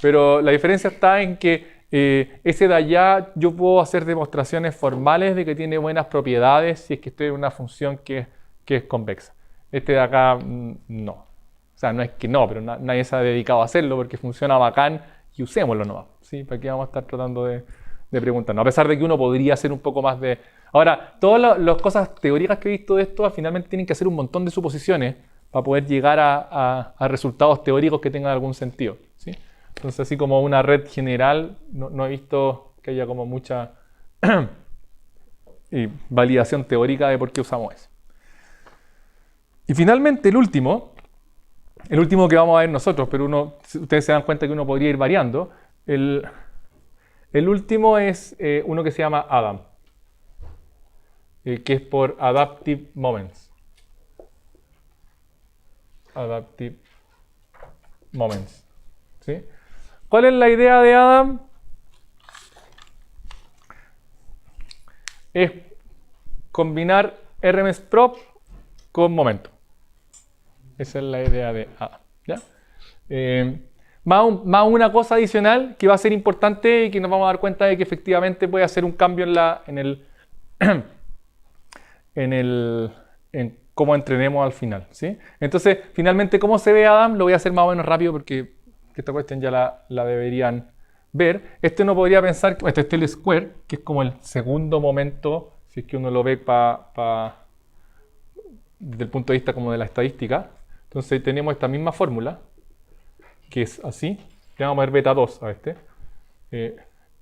pero la diferencia está en que ese de allá yo puedo hacer demostraciones formales de que tiene buenas propiedades si es que estoy en una función que es convexa. Este de acá no. O sea, no es que no, pero nadie se ha dedicado a hacerlo porque funciona bacán y usémoslo nomás, ¿sí? ¿Para qué vamos a estar tratando de preguntarnos, a pesar de que uno podría hacer un poco más de... Ahora, todas las cosas teóricas que he visto de esto, finalmente tienen que hacer un montón de suposiciones para poder llegar a resultados teóricos que tengan algún sentido, ¿sí? Entonces, así como una red general, no he visto que haya como mucha validación teórica de por qué usamos eso. Y finalmente, el último que vamos a ver nosotros, pero ustedes se dan cuenta que uno podría ir variando. El último es uno que se llama ADAM, que es por Adaptive Moments. Adaptive Moments, ¿sí? ¿Cuál es la idea de ADAM? Es combinar RMS-prop con momento. Esa es la idea de ADAM, ¿ya? Más una cosa adicional que va a ser importante y que nos vamos a dar cuenta de que efectivamente puede hacer un cambio en cómo entrenemos al final, ¿sí? Entonces, finalmente, ¿cómo se ve ADAM? Lo voy a hacer más o menos rápido porque esta cuestión ya la deberían ver. Uno podría pensar que este es el square, que es como el segundo momento, si es que uno lo ve desde el punto de vista como de la estadística. Entonces tenemos esta misma fórmula, que es así. Le vamos a poner beta 2 a este.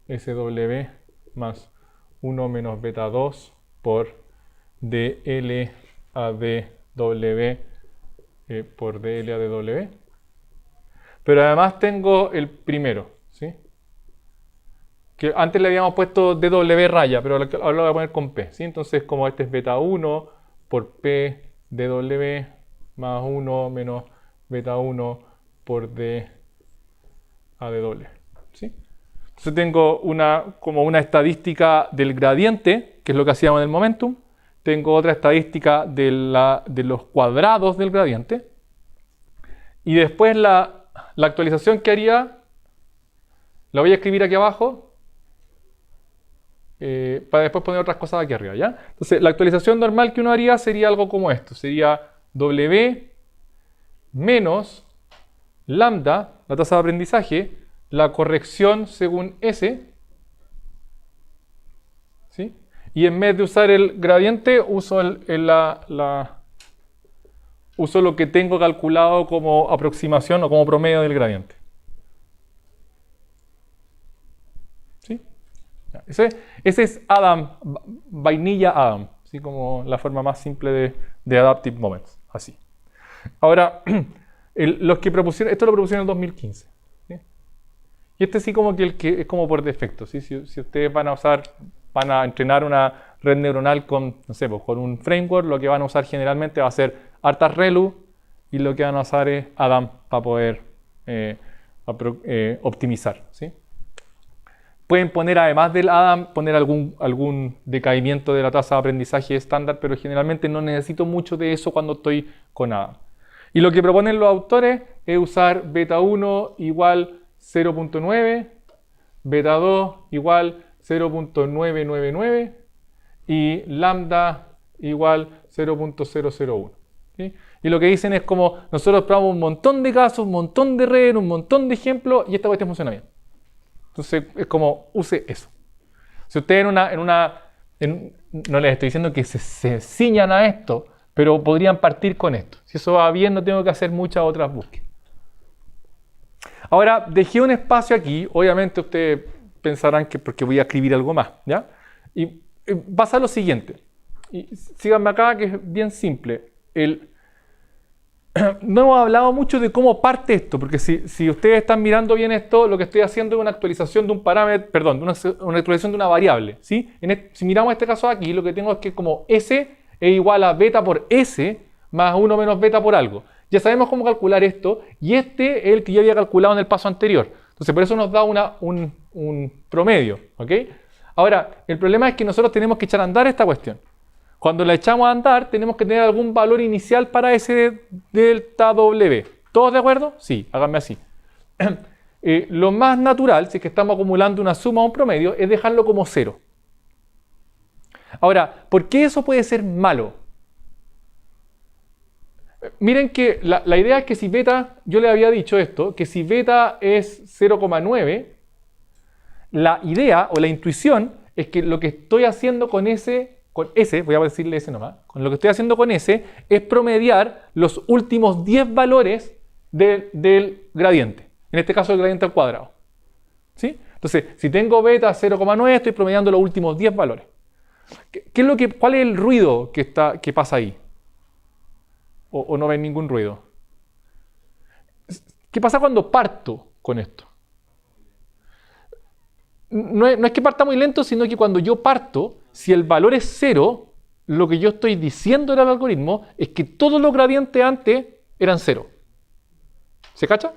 SW más 1 menos beta 2 por DL a DW por DL a DW. Pero además tengo el primero, ¿sí? Que antes le habíamos puesto DW raya, pero ahora lo voy a poner con P, ¿sí? Entonces, como este es beta 1 por P DW más 1 menos beta 1 por D a DW, ¿sí? Entonces tengo como una estadística del gradiente, que es lo que hacíamos en el momentum. Tengo otra estadística de los cuadrados del gradiente. Y después la actualización que haría, la voy a escribir aquí abajo, para después poner otras cosas aquí arriba, ¿ya? Entonces, la actualización normal que uno haría sería algo como esto. Sería W menos lambda, la tasa de aprendizaje, la corrección según S, ¿sí? Y en vez de usar el gradiente, uso uso lo que tengo calculado como aproximación o como promedio del gradiente. ¿Sí? Ese es ADAM, vainilla ADAM, ¿sí? Como la forma más simple de Adaptive Moments, así. Ahora, los que propusieron, esto lo propusieron en el 2015. ¿Sí? Y este sí como que el que es como por defecto, ¿sí? Si ustedes van a entrenar una red neuronal con, no sé, pues, con un framework, lo que van a usar generalmente va a ser ArtasRelu y lo que van a usar es ADAM para poder optimizar, ¿sí? Pueden poner, además del ADAM, poner algún decaimiento de la tasa de aprendizaje estándar, pero generalmente no necesito mucho de eso cuando estoy con ADAM. Y lo que proponen los autores es usar beta 1 igual 0.9, beta 2 igual 0.999 y lambda igual 0.001. ¿Sí? Y lo que dicen es como nosotros probamos un montón de casos, un montón de redes, un montón de ejemplos y esta cuestión funciona bien. Entonces es como use eso. Si ustedes no les estoy diciendo que se ciñan a esto, pero podrían partir con esto. Si eso va bien, no tengo que hacer muchas otras búsquedas. Ahora, dejé un espacio aquí. Obviamente ustedes pensarán que porque voy a escribir algo más, ¿ya? Y pasa lo siguiente. Y síganme acá, que es bien simple. No hemos hablado mucho de cómo parte esto, porque si ustedes están mirando bien esto, lo que estoy haciendo es una actualización de un parámetro, perdón, una actualización de una variable, ¿sí? Si miramos este caso aquí, lo que tengo es que como S es igual a beta por S más 1 menos beta por algo. Ya sabemos cómo calcular esto, y este es el que yo había calculado en el paso anterior. Entonces, por eso nos da un promedio, ¿ok? Ahora, el problema es que nosotros tenemos que echar a andar esta cuestión. Cuando la echamos a andar, tenemos que tener algún valor inicial para ese delta W. ¿Todos de acuerdo? Sí, háganme así. Lo más natural, si es que estamos acumulando una suma o un promedio, es dejarlo como 0. Ahora, ¿por qué eso puede ser malo? Miren que la idea es que si beta, yo le había dicho esto, que si beta es 0,9, la idea o la intuición es que lo que estoy haciendo con S, voy a decirle S nomás, con lo que estoy haciendo con S es promediar los últimos 10 valores del gradiente. En este caso el gradiente al cuadrado. ¿Sí? Entonces, si tengo beta 0,9, estoy promediando los últimos 10 valores. ¿Cuál es el ruido que pasa ahí? ¿O no ven ningún ruido? ¿Qué pasa cuando parto con esto? No es que parta muy lento, sino que cuando yo parto, si el valor es 0, lo que yo estoy diciendo en el algoritmo es que todos los gradientes antes eran 0. ¿Se cacha?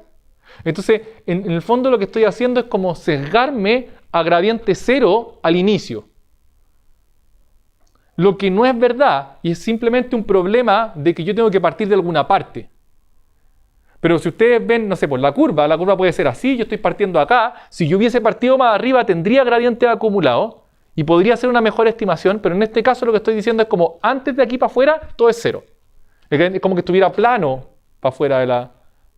Entonces, en el fondo lo que estoy haciendo es como sesgarme a gradiente 0 al inicio. Lo que no es verdad, y es simplemente un problema de que yo tengo que partir de alguna parte. Pero si ustedes ven, no sé, por la curva puede ser así, yo estoy partiendo acá. Si yo hubiese partido más arriba, tendría gradientes acumulados y podría ser una mejor estimación, pero en este caso lo que estoy diciendo es como antes de aquí para afuera, todo es 0. Es como que estuviera plano para afuera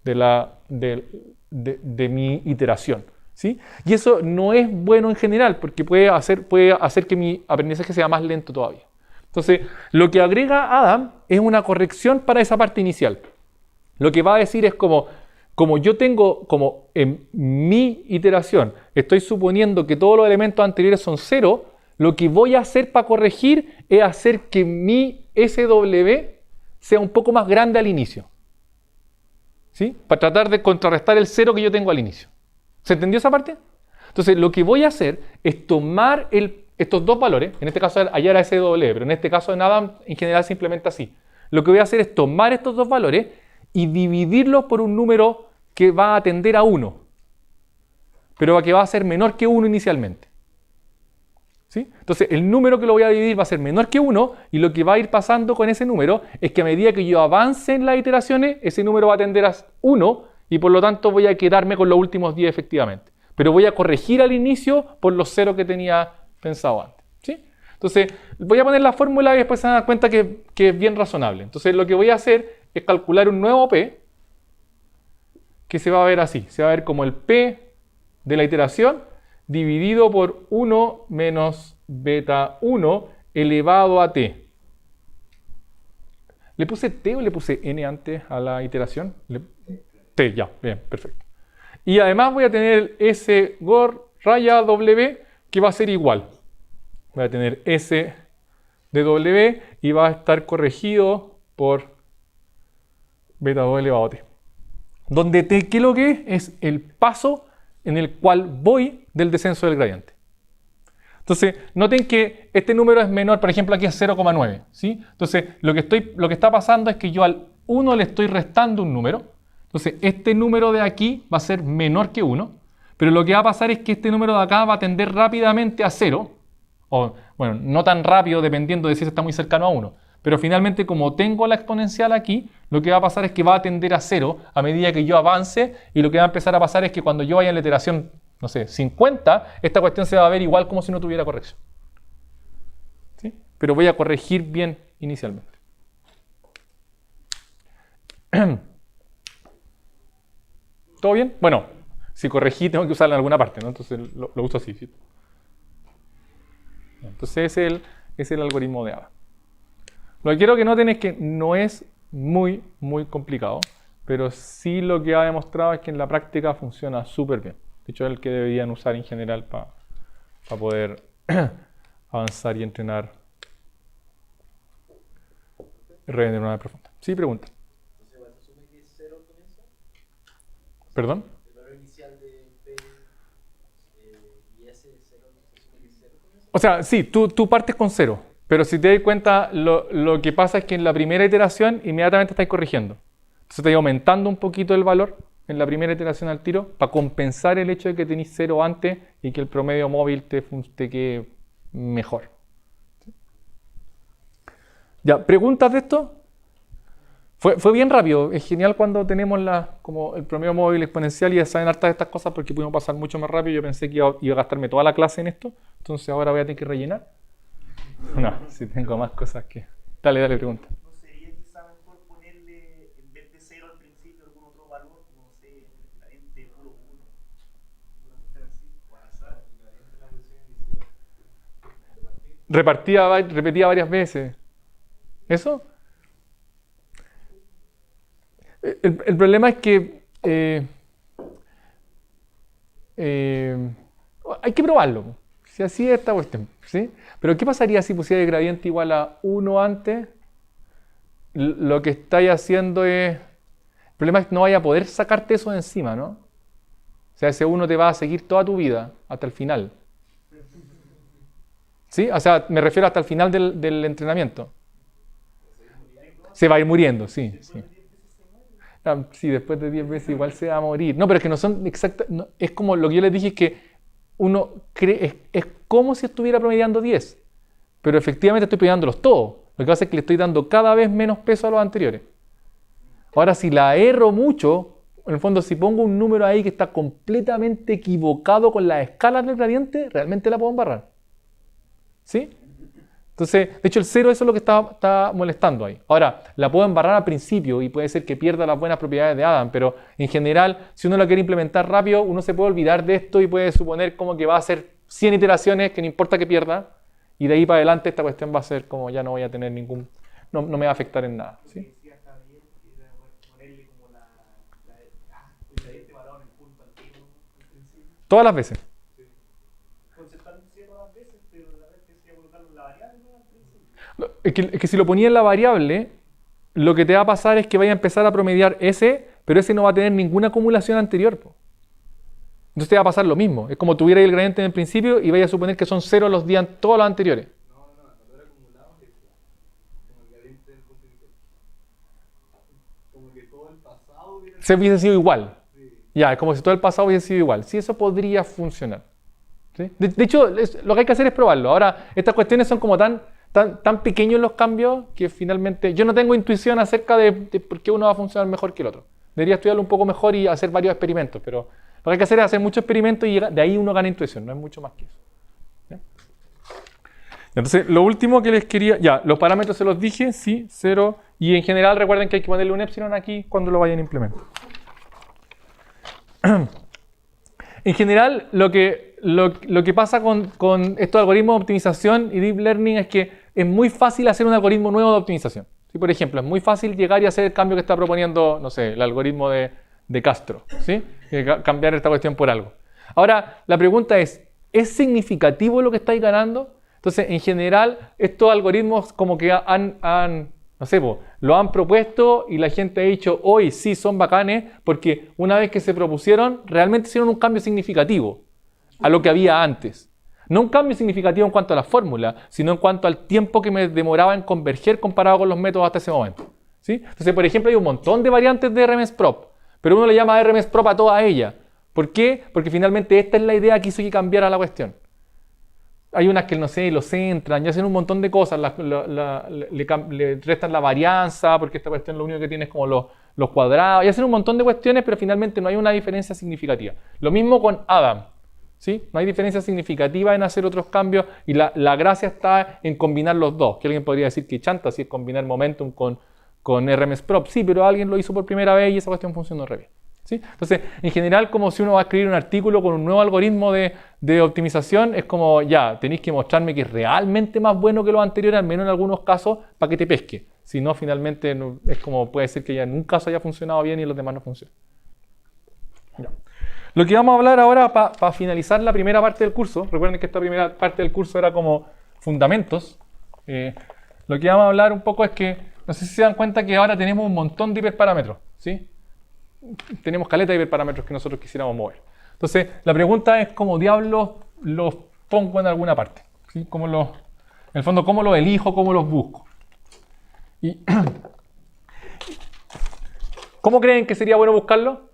de mi iteración. ¿Sí? Y eso no es bueno en general, porque puede hacer que mi aprendizaje sea más lento todavía. Entonces, lo que agrega Adam es una corrección para esa parte inicial. Lo que va a decir es como yo tengo, como en mi iteración, estoy suponiendo que todos los elementos anteriores son 0, lo que voy a hacer para corregir es hacer que mi SW sea un poco más grande al inicio. ¿Sí? Para tratar de contrarrestar el 0 que yo tengo al inicio. ¿Se entendió esa parte? Entonces, lo que voy a hacer es tomar estos dos valores, en este caso allá era SW, pero en este caso en Adam en general se implementa así. Lo que voy a hacer es tomar estos dos valores y dividirlos por un número que va a tender a 1, pero que va a ser menor que 1 inicialmente. ¿Sí? Entonces, el número que lo voy a dividir va a ser menor que 1 y lo que va a ir pasando con ese número es que a medida que yo avance en las iteraciones, ese número va a tender a 1 y por lo tanto voy a quedarme con los últimos 10 efectivamente. Pero voy a corregir al inicio por los 0 que tenía pensado antes. ¿Sí? Entonces, voy a poner la fórmula y después se van a dar cuenta que es bien razonable. Entonces, lo que voy a hacer es calcular un nuevo P que se va a ver así. Se va a ver como el P de la iteración dividido por 1 menos beta 1 elevado a T. ¿Le puse T o le puse N antes a la iteración? T, ya, bien, perfecto. Y además voy a tener S raya W que va a ser igual. Voy a tener S de W y va a estar corregido por beta 2 elevado a T. Donde T, ¿qué es lo que es? Es el paso en el cual voy del descenso del gradiente. Entonces, noten que este número es menor, por ejemplo, aquí es 0,9. ¿Sí? Entonces, lo que está pasando es que yo al 1 le estoy restando un número. Entonces, este número de aquí va a ser menor que 1. Pero lo que va a pasar es que este número de acá va a tender rápidamente a 0. O, bueno, no tan rápido dependiendo de si está muy cercano a 1. Pero finalmente, como tengo la exponencial aquí, lo que va a pasar es que va a tender a 0 a medida que yo avance, y lo que va a empezar a pasar es que cuando yo vaya en la iteración, no sé, 50, esta cuestión se va a ver igual como si no tuviera corrección. ¿Sí? Pero voy a corregir bien inicialmente. ¿Todo bien? Bueno, si corregí tengo que usarla en alguna parte, ¿no? Entonces lo uso así. ¿Sí? Entonces es el algoritmo de Ada. Lo que quiero que noten es que no es muy complicado, pero sí lo que ha demostrado es que en la práctica funciona súper bien. De hecho, es el que deberían usar en general para poder avanzar y entrenar redes neuronales profundas. Sí, pregunta. Entonces, ¿se asume que es 0 con eso? ¿Perdón? El valor inicial de P y S es 0, ¿se asume que es 0 con eso? O sea, sí, tú partes con 0. Pero si te das cuenta, lo que pasa es que en la primera iteración inmediatamente estáis corrigiendo. Entonces estáis aumentando un poquito el valor en la primera iteración al tiro para compensar el hecho de que tenéis 0 antes y que el promedio móvil te quede mejor. ¿Sí? Ya, ¿preguntas de esto? Fue bien rápido. Es genial cuando tenemos como el promedio móvil exponencial y ya saben hartas de estas cosas porque pudimos pasar mucho más rápido. Yo pensé que iba a gastarme toda la clase en esto. Entonces ahora voy a tener que rellenar. No, si tengo más cosas que... Dale, pregunta. ¿No sería quizá mejor ponerle, en vez de 0 al principio, algún otro valor, no sé, el gradiente puro 1? Una cuestión así, o al azar, repetía varias veces. ¿Eso? El problema es que hay que probarlo. Si así es esta cuestión, ¿sí? Pero ¿qué pasaría si pusiera el gradiente igual a 1 antes? Lo que estáis haciendo es... El problema es que no vaya a poder sacarte eso de encima, ¿no? O sea, ese 1 te va a seguir toda tu vida, hasta el final. ¿Sí? O sea, me refiero hasta el final del entrenamiento. Se va a ir muriendo, sí. Sí, después de 10 veces igual se va a morir. No, pero es que no son exactas... No, es como lo que yo les dije, es que uno cree... Es como si estuviera promediando 10. Pero efectivamente estoy promediándolos todos. Lo que pasa es que le estoy dando cada vez menos peso a los anteriores. Ahora, si la erro mucho, en el fondo, si pongo un número ahí que está completamente equivocado con las escalas del gradiente, realmente la puedo embarrar. ¿Sí? Entonces, de hecho, el 0 eso es lo que está molestando ahí. Ahora, la puedo embarrar al principio y puede ser que pierda las buenas propiedades de Adam, pero en general, si uno la quiere implementar rápido, uno se puede olvidar de esto y puede suponer como que va a hacer 100 iteraciones, que no importa que pierda, y de ahí para adelante esta cuestión va a ser como ya no voy a tener ningún... No me va a afectar en nada. ¿Sí? Todas las veces. Es que si lo ponía en la variable, lo que te va a pasar es que vaya a empezar a promediar ese, pero ese no va a tener ninguna acumulación anterior. Entonces te va a pasar lo mismo. Es como tuviera el gradiente en el principio y vaya a suponer que son 0 los días, todos los anteriores. No era acumulado, como el gradiente del punto inicial. Como que todo el pasado se hubiese sido igual. Sí. Ya, es como si todo el pasado hubiese sido igual. Sí, eso podría funcionar. ¿Sí? De hecho, lo que hay que hacer es probarlo. Ahora, estas cuestiones son como tan pequeños los cambios que finalmente yo no tengo intuición acerca de por qué uno va a funcionar mejor que el otro. Debería estudiarlo un poco mejor y hacer varios experimentos, pero lo que hay que hacer es hacer muchos experimentos y de ahí uno gana intuición, no es mucho más que eso. ¿Ya? Entonces, lo último que les quería... Ya, los parámetros se los dije, sí, 0, y en general recuerden que hay que ponerle un epsilon aquí cuando lo vayan a implementar. En general, lo que pasa con estos algoritmos de optimización y deep learning es que es muy fácil hacer un algoritmo nuevo de optimización. ¿Sí? Por ejemplo, es muy fácil llegar y hacer el cambio que está proponiendo, no sé, el algoritmo de Castro, ¿sí? Cambiar esta cuestión por algo. Ahora, la pregunta ¿es significativo lo que estáis ganando? Entonces, en general, estos algoritmos como que no sé, lo han propuesto y la gente ha dicho, hoy sí son bacanes, porque una vez que se propusieron, realmente hicieron un cambio significativo a lo que había antes. No un cambio significativo en cuanto a la fórmula, sino en cuanto al tiempo que me demoraba en converger comparado con los métodos hasta ese momento. ¿Sí? Entonces, por ejemplo, hay un montón de variantes de RMSProp, pero uno le llama RMSProp a todas ellas. ¿Por qué? Porque finalmente esta es la idea que hizo que cambiara la cuestión. Hay unas que, no sé, lo centran y hacen un montón de cosas, le restan la varianza, porque esta cuestión lo único que tiene es como los cuadrados, y hacen un montón de cuestiones, pero finalmente no hay una diferencia significativa. Lo mismo con Adam, ¿sí? No hay diferencia significativa en hacer otros cambios, y la gracia está en combinar los dos, que alguien podría decir que chanta si es combinar Momentum con RMSProp, sí, pero alguien lo hizo por primera vez y esa cuestión funcionó re bien. ¿Sí? Entonces, en general, como si uno va a escribir un artículo con un nuevo algoritmo de optimización, es como, ya, tenéis que mostrarme que es realmente más bueno que los anteriores, al menos en algunos casos, para que te pesque. Si no, finalmente, es como puede ser que ya en un caso haya funcionado bien y en los demás no funcione. Ya. Lo que vamos a hablar ahora, para finalizar la primera parte del curso, recuerden que esta primera parte del curso era como fundamentos, lo que vamos a hablar un poco es que, no sé si se dan cuenta que ahora tenemos un montón de hiperparámetros, ¿sí? Tenemos caleta de hiperparámetros que nosotros quisiéramos mover. Entonces, la pregunta es cómo diablos los pongo en alguna parte. ¿Sí? En el fondo, cómo los elijo, cómo los busco. Y, ¿cómo creen que sería bueno buscarlo?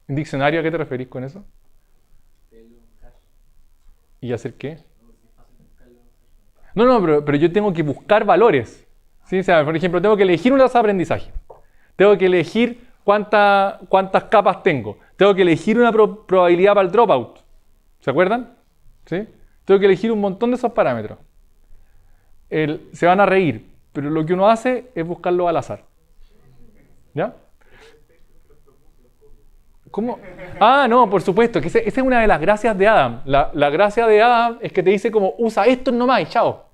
¿En diccionario? ¿A qué te referís con eso? ¿Y hacer qué? No, pero yo tengo que buscar valores. ¿Sí? O sea, por ejemplo, tengo que elegir una tasa de aprendizaje. Tengo que elegir cuántas capas tengo. Tengo que elegir una probabilidad para el dropout. ¿Se acuerdan? ¿Sí? Tengo que elegir un montón de esos parámetros. Se van a reír, pero lo que uno hace es buscarlo al azar. ¿Ya? ¿Cómo? Ah, no, por supuesto, que esa es una de las gracias de Adam. La gracia de Adam es que te dice como, usa esto nomás y chao.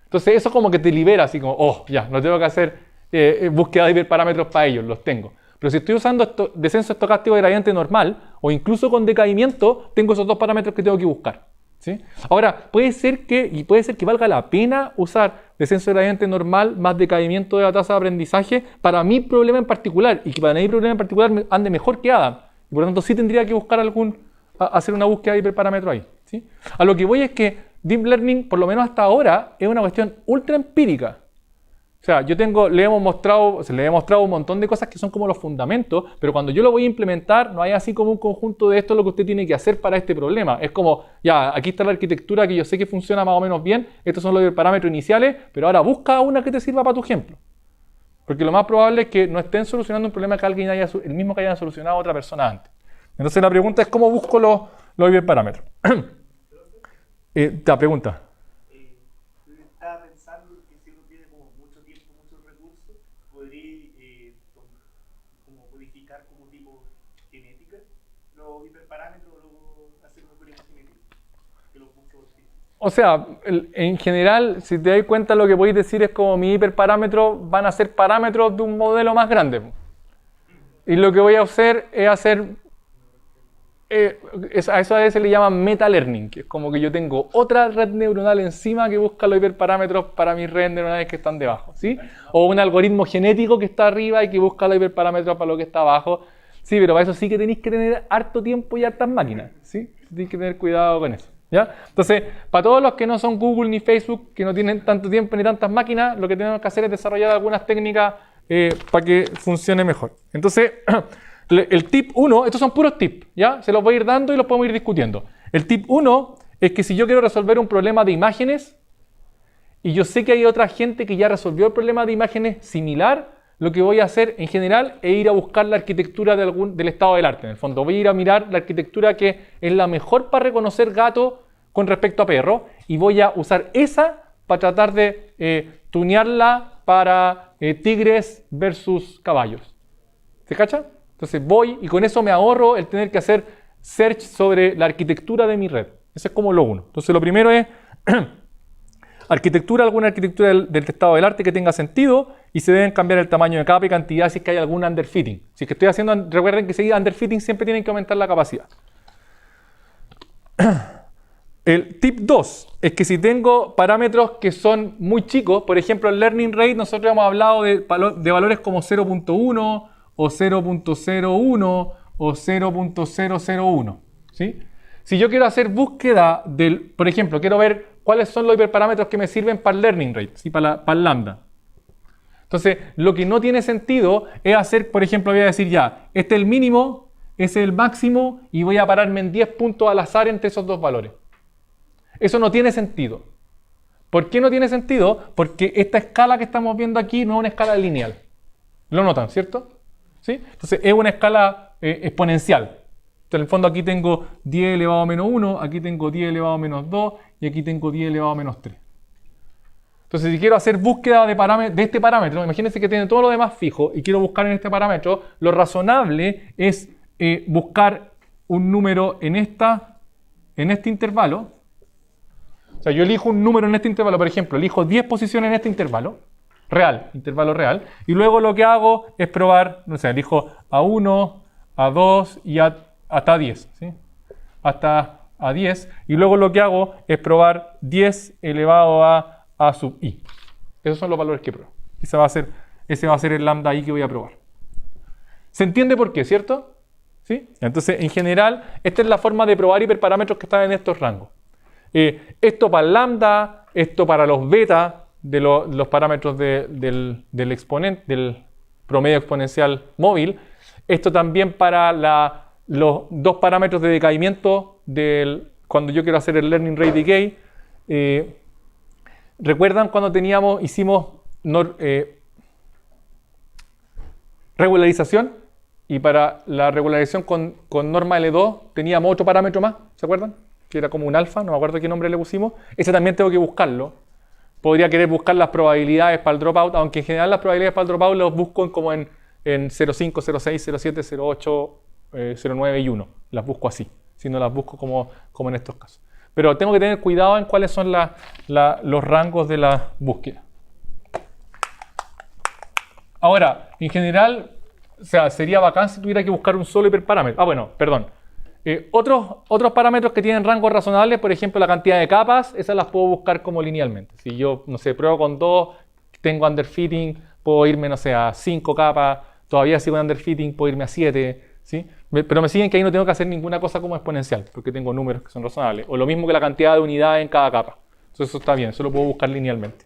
Entonces eso como que te libera, así como, oh, ya, no tengo que hacer búsqueda de hiperparámetros para ellos, los tengo. Pero si estoy usando descenso estocástico de gradiente normal, o incluso con decaimiento, tengo esos dos parámetros que tengo que buscar. ¿Sí? Ahora, puede ser que valga la pena usar descenso de gradiente normal más decaimiento de la tasa de aprendizaje para mi problema en particular, y que para mi problema en particular ande mejor que Adam. Y por lo tanto sí tendría que buscar hacer una búsqueda de hiperparámetro ahí. ¿Sí? A lo que voy es que Deep Learning, por lo menos hasta ahora, es una cuestión ultra empírica. O sea, le he mostrado un montón de cosas que son como los fundamentos, pero cuando yo lo voy a implementar, no hay así como un conjunto de esto es lo que usted tiene que hacer para este problema. Es como, ya, aquí está la arquitectura que yo sé que funciona más o menos bien, estos son los parámetros iniciales, pero ahora busca una que te sirva para tu ejemplo. Porque lo más probable es que no estén solucionando un problema que el mismo que hayan solucionado otra persona antes. Entonces la pregunta es, ¿cómo busco los hiperparámetros? La pregunta. Estaba pensando que si uno tiene como mucho tiempo, muchos recursos, podría como codificar como tipo genética los hiperparámetros o luego hacer un algoritmo genético que los busque por sí. O sea, en general, si te das cuenta, lo que podéis decir es como mis hiperparámetros van a ser parámetros de un modelo más grande. Y lo que voy a hacer es a eso a veces le llaman meta-learning, que es como que yo tengo otra red neuronal encima que busca los hiperparámetros para mis redes neuronales que están debajo, ¿sí? O un algoritmo genético que está arriba y que busca los hiperparámetros para lo que está abajo. Sí, pero para eso sí que tenéis que tener harto tiempo y hartas máquinas, ¿sí? Tenéis que tener cuidado con eso, ¿ya? Entonces, para todos los que no son Google ni Facebook, que no tienen tanto tiempo ni tantas máquinas, lo que tenemos que hacer es desarrollar algunas técnicas para que funcione mejor. Entonces, el tip 1, estos son puros tips, ¿ya? Se los voy a ir dando y los podemos ir discutiendo. El tip 1 es que si yo quiero resolver un problema de imágenes y yo sé que hay otra gente que ya resolvió el problema de imágenes similar, lo que voy a hacer en general es ir a buscar la arquitectura del estado del arte. En el fondo voy a ir a mirar la arquitectura que es la mejor para reconocer gato con respecto a perro y voy a usar esa para tratar de tunearla para tigres versus caballos. ¿Se cacha? Entonces voy y con eso me ahorro el tener que hacer search sobre la arquitectura de mi red. Eso es como lo uno. Entonces lo primero es alguna arquitectura del estado del arte que tenga sentido y se deben cambiar el tamaño de capa y cantidad si es que hay algún underfitting. Si es que estoy haciendo, recuerden que si hay underfitting siempre tienen que aumentar la capacidad. El tip 2 es que si tengo parámetros que son muy chicos, por ejemplo el learning rate, nosotros hemos hablado de valores como 0.1 o 0.01 o 0.001, ¿sí? Si yo quiero hacer búsqueda por ejemplo, quiero ver cuáles son los hiperparámetros que me sirven para el learning rate, ¿sí? para el lambda. Entonces, lo que no tiene sentido es hacer, por ejemplo, voy a decir ya, este es el mínimo, ese es el máximo y voy a pararme en 10 puntos al azar entre esos dos valores. Eso no tiene sentido. ¿Por qué no tiene sentido? Porque esta escala que estamos viendo aquí no es una escala lineal. ¿Lo notan, cierto? ¿Sí? Entonces es una escala exponencial. Entonces, en el fondo aquí tengo 10 elevado a menos 1, aquí tengo 10 elevado a menos 2 y aquí tengo 10 elevado a menos 3. Entonces si quiero hacer búsqueda de este parámetro, imagínense que tiene todo lo demás fijo y quiero buscar en este parámetro, lo razonable es buscar un número en este intervalo. O sea, yo elijo un número en este intervalo, por ejemplo, elijo 10 posiciones en este intervalo real, y luego lo que hago es probar, no sé, elijo a 1, a 2 y hasta 10, ¿sí? Hasta a 10, y luego lo que hago es probar 10 elevado a sub i. Esos son los valores que pruebo. Ese va a ser el lambda i que voy a probar. ¿Se entiende por qué, cierto? ¿Sí? Entonces, en general, esta es la forma de probar hiperparámetros que están en estos rangos. Esto para el lambda, esto para los beta de los parámetros del promedio exponencial móvil, esto también para los dos parámetros de decaimiento cuando yo quiero hacer el learning rate decay. ¿Recuerdan cuando hicimos regularización? Y para la regularización con norma L2 teníamos otro parámetro más, ¿se acuerdan? Que era como un alfa, no me acuerdo qué nombre le pusimos. Ese también tengo que buscarlo. Podría querer buscar las probabilidades para el dropout, aunque en general las probabilidades para el dropout los busco como en 0.5, 0.6, 0.7, 0.8 0,9 y 1. Las busco así, si no las busco como en estos casos. Pero tengo que tener cuidado en cuáles son los rangos de la búsqueda. Ahora, en general, o sea, sería bacán si tuviera que buscar un solo hiperparámetro. Bueno, perdón. Otros parámetros que tienen rangos razonables, por ejemplo, la cantidad de capas, esas las puedo buscar como linealmente. Si yo, no sé, pruebo con 2, tengo underfitting, puedo irme, no sé, a 5 capas, todavía sigo en underfitting, puedo irme a 7, ¿sí? Pero me siguen que ahí no tengo que hacer ninguna cosa como exponencial, porque tengo números que son razonables. O lo mismo que la cantidad de unidades en cada capa. Entonces eso está bien, eso lo puedo buscar linealmente.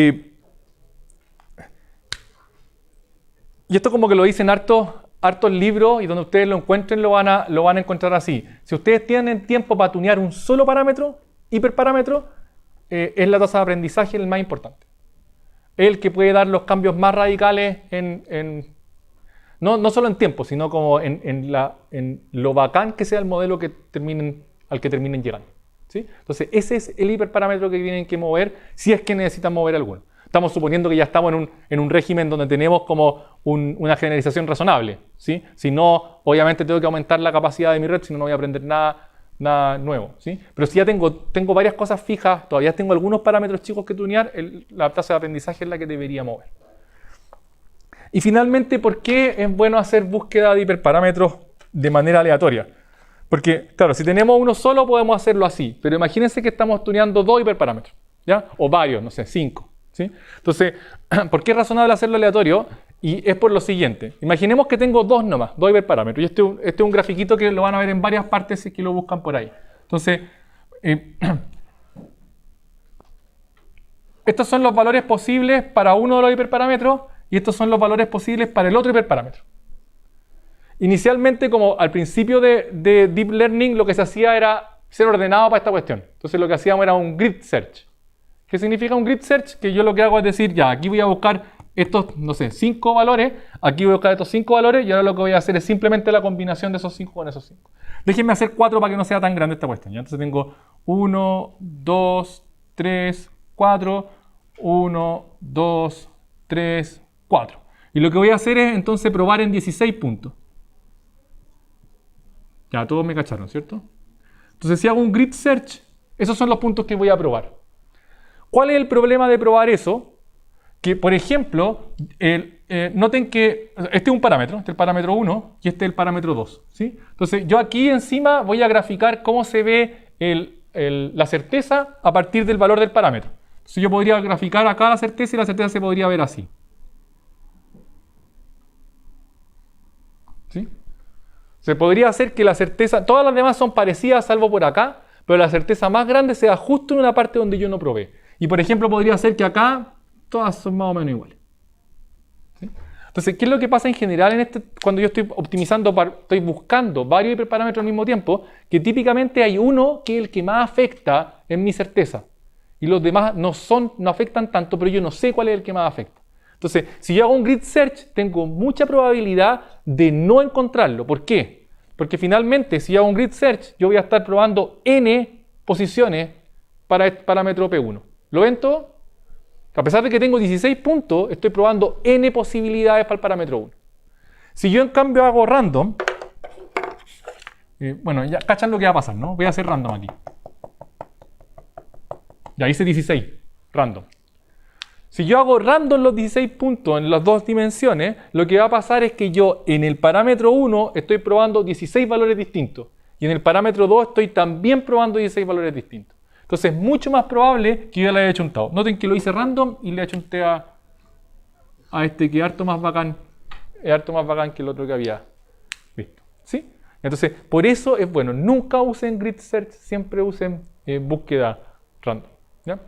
Y esto como que lo dicen hartos libros, y donde ustedes lo encuentren lo van a encontrar así. Si ustedes tienen tiempo para tunear un solo parámetro, hiperparámetro, es la tasa de aprendizaje el más importante. Es el que puede dar los cambios más radicales no solo en tiempo, sino como en lo bacán que sea el modelo al que terminen llegando, ¿sí? Entonces ese es el hiperparámetro que tienen que mover si es que necesitan mover alguno. Estamos suponiendo que ya estamos en un régimen donde tenemos como una generalización razonable, ¿sí? Si no, obviamente tengo que aumentar la capacidad de mi red, si no, no voy a aprender nada nuevo, ¿sí? Pero si ya tengo varias cosas fijas, todavía tengo algunos parámetros chicos que tunear, la tasa de aprendizaje es la que debería mover. Y finalmente, ¿por qué es bueno hacer búsqueda de hiperparámetros de manera aleatoria? Porque, claro, si tenemos uno solo podemos hacerlo así, pero imagínense que estamos tuneando 2 hiperparámetros, ¿ya? O varios, no sé, 5. ¿Sí? Entonces, ¿por qué es razonable hacerlo aleatorio? Y es por lo siguiente. Imaginemos que tengo 2 nomás, 2 hiperparámetros. Y este es un grafiquito que lo van a ver en varias partes si que lo buscan por ahí. Entonces, estos son los valores posibles para uno de los hiperparámetros y estos son los valores posibles para el otro hiperparámetro. Inicialmente, como al principio de Deep Learning, lo que se hacía era ser ordenado para esta cuestión. Entonces, lo que hacíamos era un grid search. ¿Qué significa un grid search? Que yo lo que hago es decir, ya, aquí voy a buscar estos, no sé, 5 valores, aquí voy a buscar estos 5 valores y ahora lo que voy a hacer es simplemente la combinación de esos 5 con esos 5. Déjenme hacer 4 para que no sea tan grande esta cuestión. ¿Ya? Entonces tengo 1, 2, 3, 4, 1, 2, 3, 4. Y lo que voy a hacer es entonces probar en 16 puntos. Ya, todos me cacharon, ¿cierto? Entonces si hago un grid search, esos son los puntos que voy a probar. ¿Cuál es el problema de probar eso? Que, por ejemplo, noten que este es un parámetro, este es el parámetro 1 y este es el parámetro 2, ¿sí? Entonces, yo aquí encima voy a graficar cómo se ve la certeza a partir del valor del parámetro. Entonces, yo podría graficar acá la certeza y la certeza se podría ver así. ¿Sí? Se podría hacer que la certeza, todas las demás son parecidas salvo por acá, pero la certeza más grande sea justo en una parte donde yo no probé. Y por ejemplo podría ser que acá todas son más o menos iguales. ¿Sí? Entonces, ¿qué es lo que pasa en general cuando yo estoy optimizando, estoy buscando varios hiperparámetros al mismo tiempo? Que típicamente hay uno que es el que más afecta en mi certeza. Y los demás no afectan tanto, pero yo no sé cuál es el que más afecta. Entonces, si yo hago un grid search, tengo mucha probabilidad de no encontrarlo. ¿Por qué? Porque finalmente, si yo hago un grid search, yo voy a estar probando n posiciones para el parámetro P1. ¿Lo ven todo? A pesar de que tengo 16 puntos, estoy probando n posibilidades para el parámetro 1. Si yo en cambio hago random, bueno, ya cachan lo que va a pasar, ¿no? Voy a hacer random aquí. Ya hice 16, random. Si yo hago random los 16 puntos en las 2 dimensiones, lo que va a pasar es que yo en el parámetro 1 estoy probando 16 valores distintos. Y en el parámetro 2 estoy también probando 16 valores distintos. Entonces es mucho más probable que yo le haya chuntado. Noten que lo hice random y le achunté a este que es harto más bacán que el otro que había visto. ¿Sí? Entonces, por eso es bueno, nunca usen grid search, siempre usen búsqueda random. ¿Ya?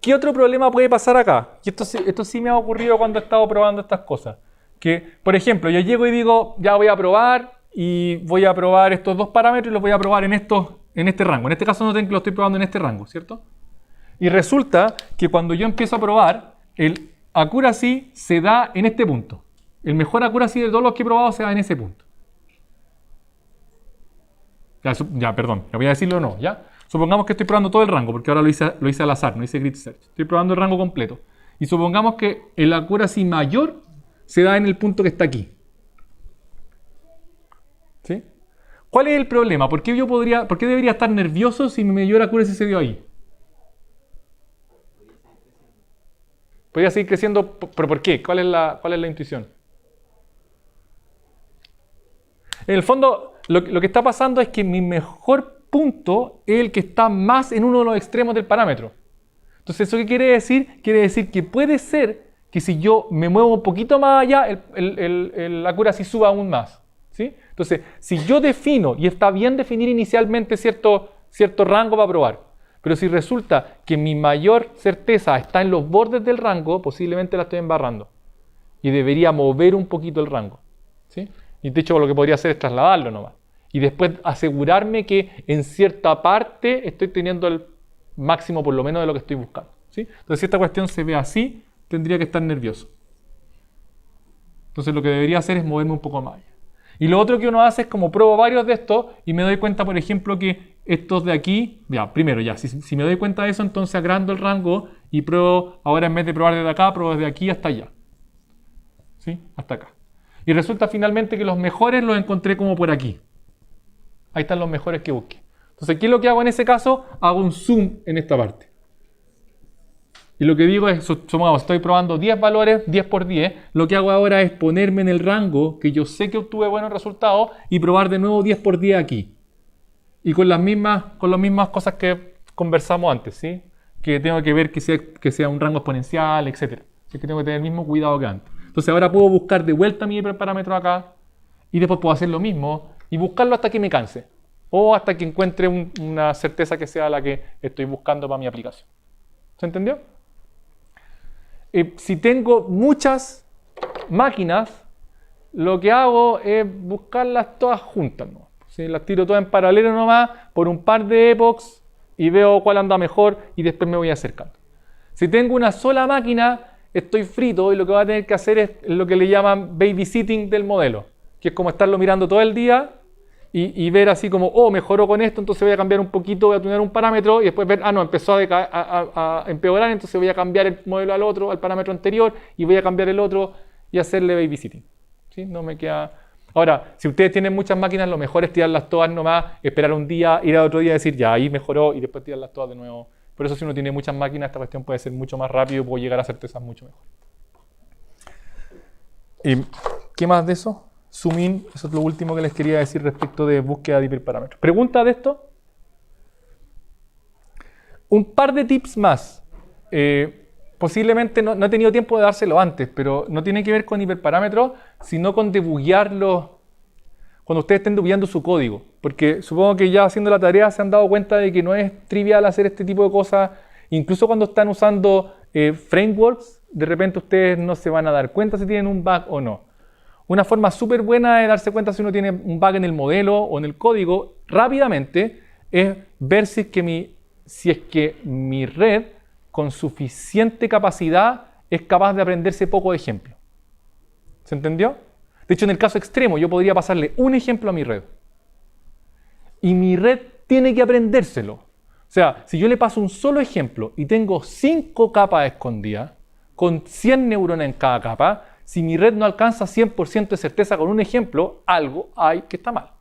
¿Qué otro problema puede pasar acá? Y esto sí me ha ocurrido cuando he estado probando estas cosas. Que, por ejemplo, yo llego y digo, ya voy a probar estos 2 parámetros y los voy a probar en este rango. En este caso noten que lo estoy probando en este rango, ¿cierto? Y resulta que cuando yo empiezo a probar, el accuracy se da en este punto. El mejor accuracy de todos los que he probado se da en ese punto. Ya, perdón, ya voy a decirlo o no, ¿ya? Supongamos que estoy probando todo el rango, porque ahora lo hice al azar, no hice grid search. Estoy probando el rango completo. Y supongamos que el accuracy mayor se da en el punto que está aquí. ¿Cuál es el problema? ¿Por qué debería estar nervioso si mi mayor accuracy se dio ahí? Podría seguir creciendo, ¿pero por qué? ¿Cuál es la intuición? En el fondo, lo que está pasando es que mi mejor punto es el que está más en uno de los extremos del parámetro. Entonces, ¿eso qué quiere decir? Quiere decir que puede ser que si yo me muevo un poquito más allá, la accuracy suba aún más. ¿Sí? Entonces, si yo defino, y está bien definir inicialmente cierto rango para probar, pero si resulta que mi mayor certeza está en los bordes del rango, posiblemente la estoy embarrando. Y debería mover un poquito el rango. ¿Sí? Y de hecho lo que podría hacer es trasladarlo nomás. Y después asegurarme que en cierta parte estoy teniendo el máximo por lo menos de lo que estoy buscando. ¿Sí? Entonces si esta cuestión se ve así, tendría que estar nervioso. Entonces lo que debería hacer es moverme un poco más allá. Y lo otro que uno hace es como pruebo varios de estos y me doy cuenta, por ejemplo, que estos de aquí, si me doy cuenta de eso, entonces agrando el rango y pruebo, ahora en vez de probar desde acá, pruebo desde aquí hasta allá. ¿Sí? Hasta acá. Y resulta finalmente que los mejores los encontré como por aquí. Ahí están los mejores que busqué. Entonces, ¿qué es lo que hago en ese caso? Hago un zoom en esta parte. Y lo que digo es, supongamos, estoy probando 10 valores, 10 por 10. Lo que hago ahora es ponerme en el rango que yo sé que obtuve buenos resultados y probar de nuevo 10 por 10 aquí. Y con las mismas cosas que conversamos antes, ¿sí? Que tengo que ver que sea un rango exponencial, etc. Así que tengo que tener el mismo cuidado que antes. Entonces ahora puedo buscar de vuelta mi hiperparámetro acá y después puedo hacer lo mismo y buscarlo hasta que me canse o hasta que encuentre una certeza que sea la que estoy buscando para mi aplicación. ¿Se entendió? Si tengo muchas máquinas, lo que hago es buscarlas todas juntas, ¿no? ¿Sí? Las tiro todas en paralelo nomás por un par de epochs y veo cuál anda mejor y después me voy acercando. Si tengo una sola máquina, estoy frito y lo que voy a tener que hacer es lo que le llaman babysitting del modelo, que es como estarlo mirando todo el día y ver así como, mejoró con esto, entonces voy a cambiar un poquito, voy a tunear un parámetro y después ver, empezó a empeorar, entonces voy a cambiar el modelo al parámetro anterior y voy a cambiar el otro y hacerle babysitting. ¿Sí? No me queda... Ahora, si ustedes tienen muchas máquinas, lo mejor es tirarlas todas nomás, esperar un día, ir al otro día y decir, ya, ahí mejoró y después tirarlas todas de nuevo. Por eso si uno tiene muchas máquinas, esta cuestión puede ser mucho más rápido y puede llegar a certezas mucho mejor. ¿Y qué más de eso? Zoom in, eso es lo último que les quería decir respecto de búsqueda de hiperparámetros. ¿Pregunta de esto? Un par de tips más. Posiblemente no he tenido tiempo de dárselo antes, pero no tiene que ver con hiperparámetros, sino con debuguearlo cuando ustedes estén debugueando su código. Porque supongo que ya haciendo la tarea se han dado cuenta de que no es trivial hacer este tipo de cosas. Incluso cuando están usando frameworks, de repente ustedes no se van a dar cuenta si tienen un bug o no. Una forma súper buena de darse cuenta si uno tiene un bug en el modelo o en el código rápidamente es ver si es que mi red con suficiente capacidad es capaz de aprenderse poco de ejemplo. ¿Se entendió? De hecho, en el caso extremo, yo podría pasarle un ejemplo a mi red. Y mi red tiene que aprendérselo. O sea, si yo le paso un solo ejemplo y tengo 5 capas escondidas, con 100 neuronas en cada capa, si mi red no alcanza 100% de certeza con un ejemplo, algo hay que está mal.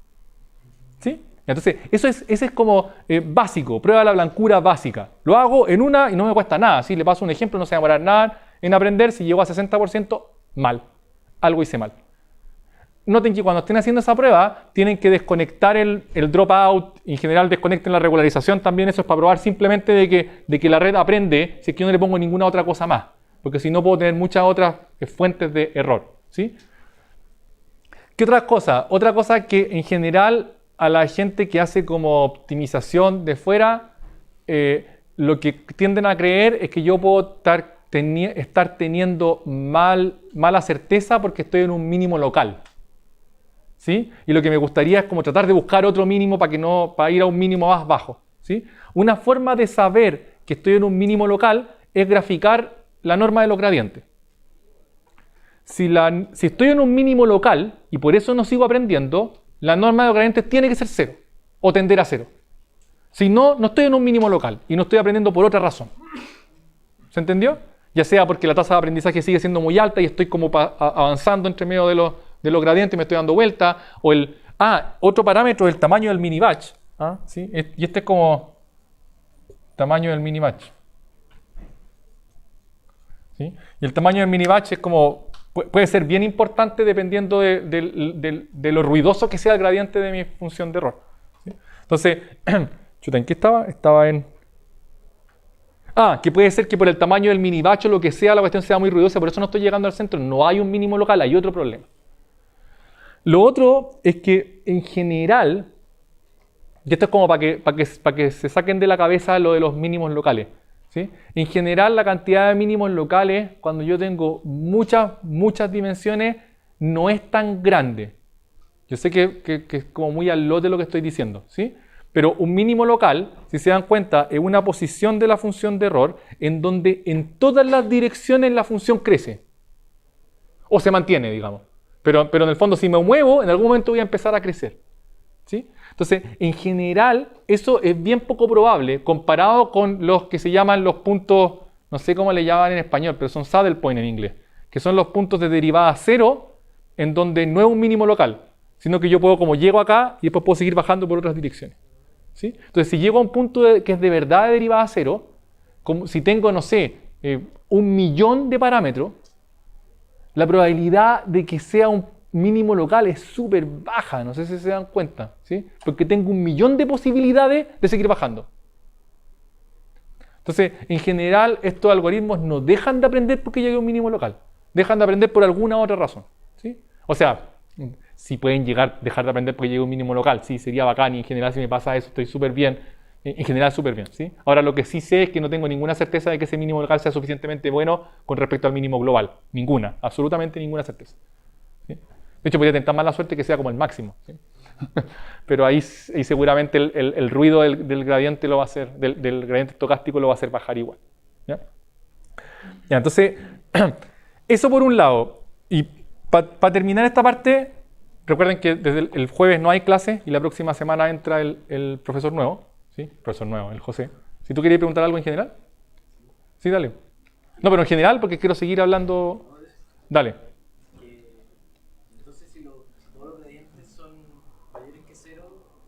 ¿Sí? Entonces, ese es como básico, prueba de la blancura básica. Lo hago en una y no me cuesta nada. Si le paso un ejemplo, no se va a demorar nada en aprender. Si llego a 60%, mal. Algo hice mal. Noten que cuando estén haciendo esa prueba, tienen que desconectar el dropout. En general, desconecten la regularización también. Eso es para probar simplemente de que la red aprende si es que yo no le pongo ninguna otra cosa más. Porque si no, puedo tener muchas otras fuentes de error. ¿Sí? ¿Qué otra cosa? Otra cosa que en general a la gente que hace como optimización de fuera, lo que tienden a creer es que yo puedo estar teniendo mala certeza porque estoy en un mínimo local. ¿Sí? Y lo que me gustaría es como tratar de buscar otro mínimo para ir a un mínimo más bajo. ¿Sí? Una forma de saber que estoy en un mínimo local es graficar la norma de los gradientes. Si estoy en un mínimo local y por eso no sigo aprendiendo, la norma de los gradientes tiene que ser 0 o tender a 0. Si no, no estoy en un mínimo local y no estoy aprendiendo por otra razón. ¿Se entendió? Ya sea porque la tasa de aprendizaje sigue siendo muy alta y estoy como avanzando entre medio de los gradientes y me estoy dando vuelta, o el Otro parámetro es el tamaño del mini batch. ¿Sí? Y este es como tamaño del mini batch. ¿Sí? Y el tamaño del mini batch es como, puede ser bien importante dependiendo de lo ruidoso que sea el gradiente de mi función de error. ¿Sí? Entonces, chuta, ¿en qué estaba? Estaba en... que puede ser que por el tamaño del mini batch o lo que sea, la cuestión sea muy ruidosa, por eso no estoy llegando al centro. No hay un mínimo local, hay otro problema. Lo otro es que en general, y esto es como para que se saquen de la cabeza lo de los mínimos locales, ¿sí? En general, la cantidad de mínimos locales, cuando yo tengo muchas dimensiones, no es tan grande. Yo sé que es como muy al lote lo que estoy diciendo, ¿sí? Pero un mínimo local, si se dan cuenta, es una posición de la función de error en donde en todas las direcciones la función crece. O se mantiene, digamos. Pero en el fondo, si me muevo, en algún momento voy a empezar a crecer, ¿sí? Entonces, en general, eso es bien poco probable comparado con los que se llaman los puntos, no sé cómo le llaman en español, pero son saddle point en inglés, que son los puntos de derivada cero, en donde no es un mínimo local, sino que yo puedo, como llego acá, y después puedo seguir bajando por otras direcciones, ¿sí? Entonces, si llego a un punto que es de verdad de derivada cero, como si tengo, no sé, 1.000.000 de parámetros, la probabilidad de que sea un mínimo local es súper baja, no sé si se dan cuenta, ¿sí? Porque tengo 1.000.000 de posibilidades de seguir bajando. Entonces, en general, estos algoritmos no dejan de aprender porque llegue a un mínimo local, dejan de aprender por alguna otra razón, ¿sí? O sea, si pueden dejar de aprender porque llegue a un mínimo local, sí, sería bacán, y en general si me pasa eso estoy súper bien, en general súper bien, ¿sí? Ahora, lo que sí sé es que no tengo ninguna certeza de que ese mínimo local sea suficientemente bueno con respecto al mínimo global. Ninguna, absolutamente ninguna certeza, ¿sí? De hecho, podría tentar más la suerte que sea como el máximo, ¿sí? Pero ahí seguramente el ruido del gradiente lo va a hacer, del gradiente estocástico lo va a hacer bajar igual, ¿ya? Ya, entonces, eso por un lado. Y para terminar esta parte, recuerden que desde el jueves no hay clase y la próxima semana entra el profesor nuevo. ¿Sí? Profesor nuevo, el José. Si tú querías preguntar algo en general. Sí, dale. No, pero en general, porque quiero seguir hablando. Dale. Entonces, si todos los gradientes son mayores que cero,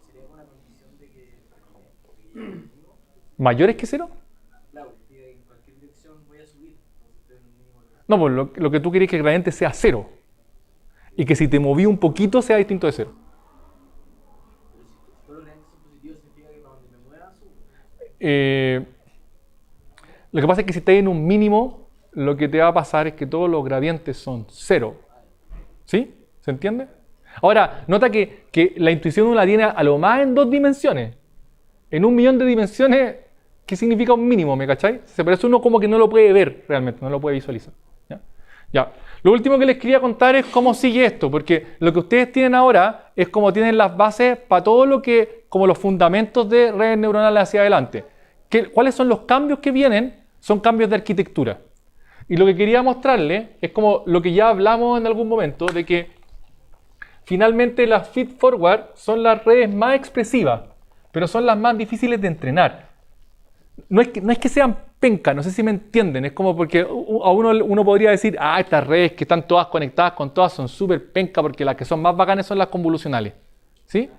¿sería una condición de que ¿Mayores que cero? Claro, que en cualquier dirección voy a subir. No, pues lo que tú quieres es que el gradiente sea cero. Y que si te moví un poquito sea distinto de cero. Lo que pasa es que si estás en un mínimo, lo que te va a pasar es que todos los gradientes son cero. ¿Sí? ¿Se entiende? Ahora, nota que la intuición uno la tiene a lo más en 2 dimensiones. En 1.000.000 de dimensiones, ¿qué significa un mínimo? ¿Me cachai? Por eso uno como que no lo puede ver realmente, no lo puede visualizar. ¿Ya? Lo último que les quería contar es cómo sigue esto, porque lo que ustedes tienen ahora es como tienen las bases para todo lo que, como los fundamentos de redes neuronales hacia adelante. ¿Cuáles son los cambios que vienen? Son cambios de arquitectura. Y lo que quería mostrarles es como lo que ya hablamos en algún momento, de que finalmente las feed-forward son las redes más expresivas, pero son las más difíciles de entrenar. No es que sean penca, no sé si me entienden, es como porque a uno podría decir, estas redes que están todas conectadas con todas son súper penca porque las que son más bacanas son las convolucionales, ¿sí?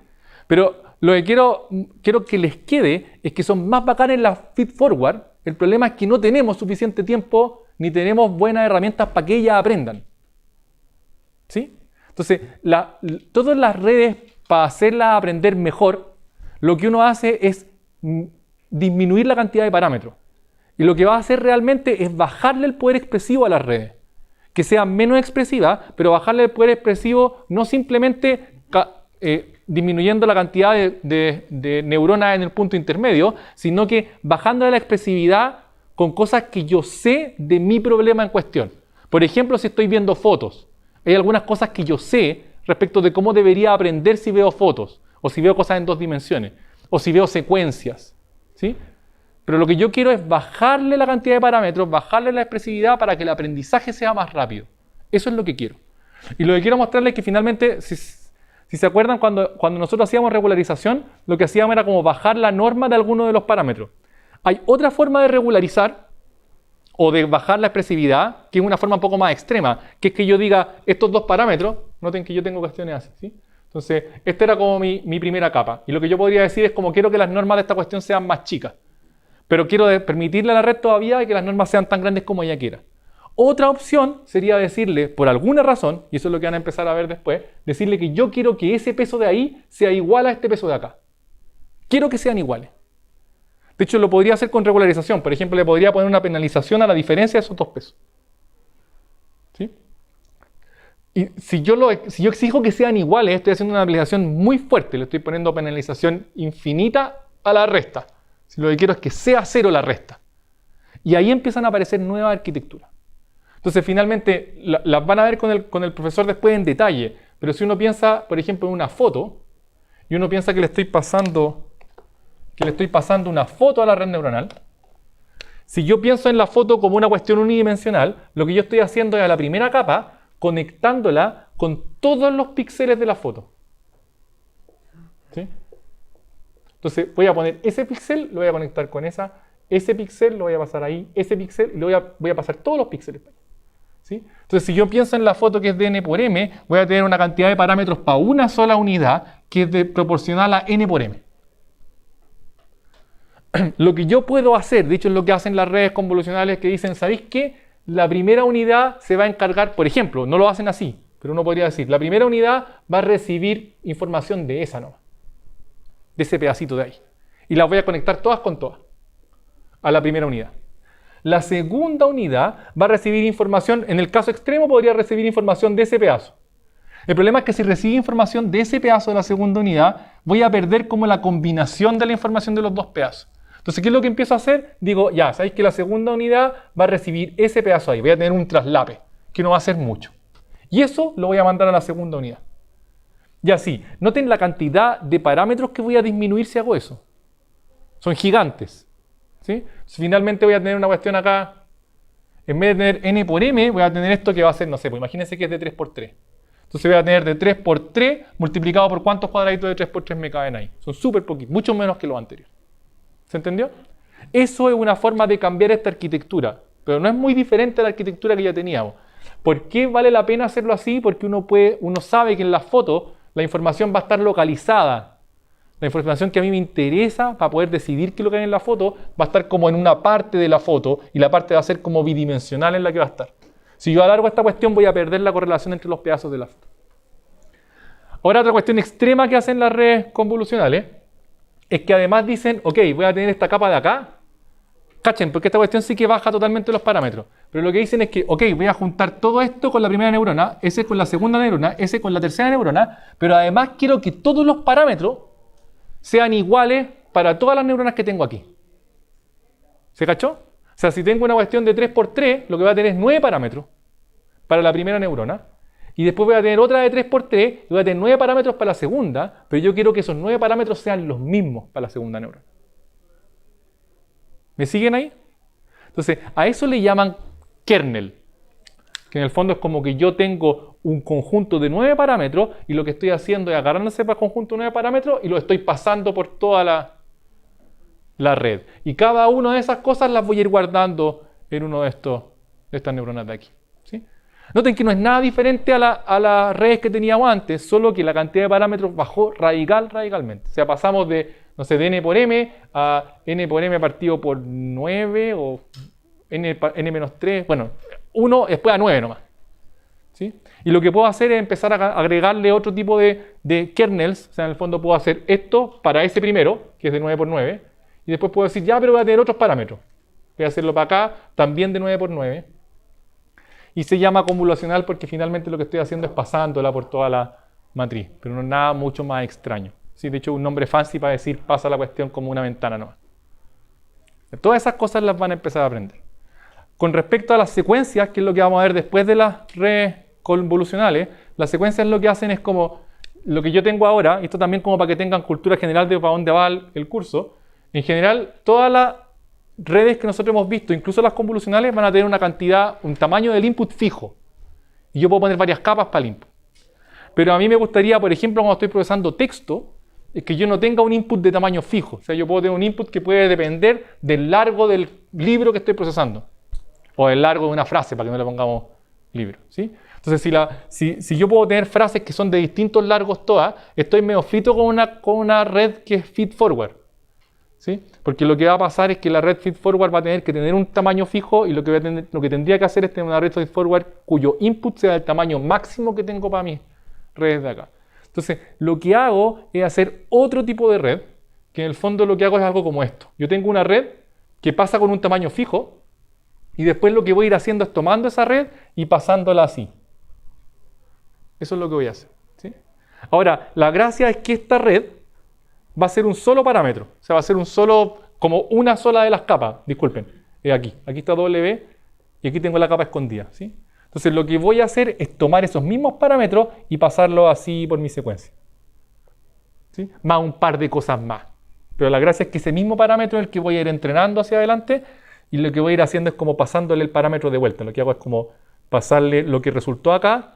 Pero lo que quiero que les quede es que son más bacanas las feed-forward. El problema es que no tenemos suficiente tiempo ni tenemos buenas herramientas para que ellas aprendan, ¿sí? Entonces, todas las redes, para hacerlas aprender mejor, lo que uno hace es disminuir la cantidad de parámetros. Y lo que va a hacer realmente es bajarle el poder expresivo a las redes. Que sean menos expresivas, pero bajarle el poder expresivo no simplemente disminuyendo la cantidad de neuronas en el punto intermedio, sino que bajándole la expresividad con cosas que yo sé de mi problema en cuestión. Por ejemplo, si estoy viendo fotos, hay algunas cosas que yo sé respecto de cómo debería aprender si veo fotos, o si veo cosas en 2 dimensiones, o si veo secuencias, ¿sí? Pero lo que yo quiero es bajarle la cantidad de parámetros, bajarle la expresividad para que el aprendizaje sea más rápido. Eso es lo que quiero. Y lo que quiero mostrarles es que finalmente, si se acuerdan, cuando nosotros hacíamos regularización, lo que hacíamos era como bajar la norma de alguno de los parámetros. Hay otra forma de regularizar o de bajar la expresividad, que es una forma un poco más extrema, que es que yo diga estos 2 parámetros, noten que yo tengo cuestiones así, ¿sí? Entonces, esta era como mi primera capa. Y lo que yo podría decir es como quiero que las normas de esta cuestión sean más chicas. Pero quiero permitirle a la red todavía que las normas sean tan grandes como ella quiera. Otra opción sería decirle, por alguna razón, y eso es lo que van a empezar a ver después, decirle que yo quiero que ese peso de ahí sea igual a este peso de acá. Quiero que sean iguales. De hecho, lo podría hacer con regularización. Por ejemplo, le podría poner una penalización a la diferencia de esos dos pesos. ¿Sí? Y si yo exijo que sean iguales, estoy haciendo una aplicación muy fuerte. Le estoy poniendo penalización infinita a la resta. Si lo que quiero es que sea cero la resta. Y ahí empiezan a aparecer nuevas arquitecturas. Entonces, finalmente, las van a ver con el profesor después en detalle. Pero si uno piensa, por ejemplo, en una foto, y uno piensa que le estoy pasando una foto a la red neuronal, si yo pienso en la foto como una cuestión unidimensional, lo que yo estoy haciendo es a la primera capa, conectándola con todos los píxeles de la foto. ¿Sí? Entonces, voy a poner ese píxel, lo voy a conectar con ese píxel, lo voy a pasar ahí, ese píxel, y voy a pasar todos los píxeles. ¿Sí? Entonces, si yo pienso en la foto que es de n por m, voy a tener una cantidad de parámetros para una sola unidad que es proporcional a n por m. Lo que yo puedo hacer, de hecho es lo que hacen las redes convolucionales que dicen, ¿sabéis qué? La primera unidad se va a encargar, por ejemplo, no lo hacen así, pero uno podría decir, la primera unidad va a recibir información de esa nomás, de ese pedacito de ahí. Y las voy a conectar todas con todas a la primera unidad. La segunda unidad va a recibir información, en el caso extremo podría recibir información de ese pedazo. El problema es que si recibe información de ese pedazo de la segunda unidad, voy a perder como la combinación de la información de los dos pedazos. Entonces, ¿qué es lo que empiezo a hacer? Digo, ya, sabéis que la segunda unidad va a recibir ese pedazo ahí. Voy a tener un traslape, que no va a ser mucho. Y eso lo voy a mandar a la segunda unidad. Y así, noten la cantidad de parámetros que voy a disminuir si hago eso. Son gigantes. ¿Sí? Finalmente voy a tener una cuestión acá. En vez de tener n por m, voy a tener esto que va a ser, no sé, pues imagínense que es de 3 por 3. Entonces voy a tener de 3 por 3 multiplicado por cuántos cuadraditos de 3 por 3 me caben ahí. Son súper poquitos, mucho menos que los anteriores. ¿Se entendió? Eso es una forma de cambiar esta arquitectura, pero no es muy diferente a la arquitectura que ya teníamos. ¿Por qué vale la pena hacerlo así? Porque uno sabe que en la foto la información va a estar localizada. La información que a mí me interesa para poder decidir qué es lo que hay en la foto va a estar como en una parte de la foto y la parte va a ser como bidimensional en la que va a estar. Si yo alargo esta cuestión voy a perder la correlación entre los pedazos de la foto. Ahora otra cuestión extrema que hacen las redes convolucionales es que además dicen, ok, voy a tener esta capa de acá. Cachen, porque esta cuestión sí que baja totalmente los parámetros. Pero lo que dicen es que, ok, voy a juntar todo esto con la primera neurona, ese con la segunda neurona, ese con la tercera neurona, pero además quiero que todos los parámetros sean iguales para todas las neuronas que tengo aquí. ¿Se cachó? O sea, si tengo una cuestión de 3 por 3, lo que voy a tener es 9 parámetros para la primera neurona. Y después voy a tener otra de 3 por 3 y voy a tener 9 parámetros para la segunda, pero yo quiero que esos 9 parámetros sean los mismos para la segunda neurona. ¿Me siguen ahí? Entonces, a eso le llaman kernel, que en el fondo es como que yo tengo un conjunto de 9 parámetros y lo que estoy haciendo es agarrando ese conjunto de 9 parámetros y lo estoy pasando por toda la red. Y cada una de esas cosas las voy a ir guardando en uno de estas neuronas de aquí. ¿Sí? Noten que no es nada diferente a las redes que teníamos antes, solo que la cantidad de parámetros bajó radicalmente. O sea, pasamos de, no sé, de n por m a n por m partido por 9 o n menos 3, bueno, 1 después a 9 nomás. ¿Sí? Y lo que puedo hacer es empezar a agregarle otro tipo de kernels, o sea, en el fondo puedo hacer esto para ese primero, que es de 9 por 9, y después puedo decir, ya, pero voy a tener otros parámetros. Voy a hacerlo para acá, también de 9 por 9. Y se llama convolucional porque finalmente lo que estoy haciendo es pasándola por toda la matriz, pero no es nada mucho más extraño. ¿Sí? De hecho, un nombre fancy para decir pasa la cuestión como una ventana nomás. Todas esas cosas las van a empezar a aprender. Con respecto a las secuencias, que es lo que vamos a ver después de las redes convolucionales, las secuencias lo que hacen es como lo que yo tengo ahora, y esto también como para que tengan cultura general de para dónde va el curso. En general, todas las redes que nosotros hemos visto, incluso las convolucionales, van a tener una cantidad, un tamaño del input fijo. Y yo puedo poner varias capas para el input. Pero a mí me gustaría, por ejemplo, cuando estoy procesando texto, es que yo no tenga un input de tamaño fijo. O sea, yo puedo tener un input que puede depender del largo del libro que estoy procesando. O del largo de una frase, para que no le pongamos libro. ¿Sí? Entonces, si yo puedo tener frases que son de distintos largos todas, estoy medio frito con una red que es feed forward. ¿Sí? Porque lo que va a pasar es que la red feed forward va a tener que tener un tamaño fijo y lo que tendría que hacer es tener una red feed forward cuyo input sea el tamaño máximo que tengo para mis redes de acá. Entonces, lo que hago es hacer otro tipo de red, que en el fondo lo que hago es algo como esto. Yo tengo una red que pasa con un tamaño fijo y después lo que voy a ir haciendo es tomando esa red y pasándola así. Eso es lo que voy a hacer. ¿Sí? Ahora, la gracia es que esta red va a ser un solo parámetro. O sea, va a ser como una sola de las capas. Disculpen, aquí está W y aquí tengo la capa escondida. ¿Sí? Entonces, lo que voy a hacer es tomar esos mismos parámetros y pasarlos así por mi secuencia. ¿Sí? Más un par de cosas más. Pero la gracia es que ese mismo parámetro es el que voy a ir entrenando hacia adelante y lo que voy a ir haciendo es como pasándole el parámetro de vuelta. Lo que hago es como pasarle lo que resultó acá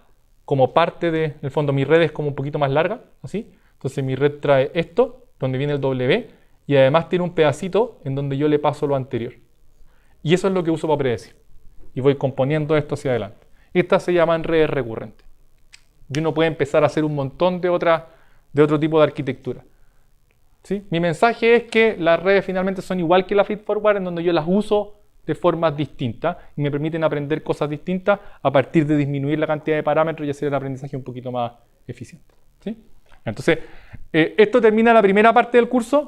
como parte de, en el fondo mi red es como un poquito más larga, así. Entonces mi red trae esto, donde viene el W, y además tiene un pedacito en donde yo le paso lo anterior. Y eso es lo que uso para predecir. Y voy componiendo esto hacia adelante. Estas se llaman redes recurrentes. Y uno puede empezar a hacer un montón de otro tipo de arquitectura. ¿Sí? Mi mensaje es que las redes finalmente son igual que la feedforward, en donde yo las uso de formas distintas y me permiten aprender cosas distintas a partir de disminuir la cantidad de parámetros y hacer el aprendizaje un poquito más eficiente. ¿Sí? Entonces, esto termina la primera parte del curso.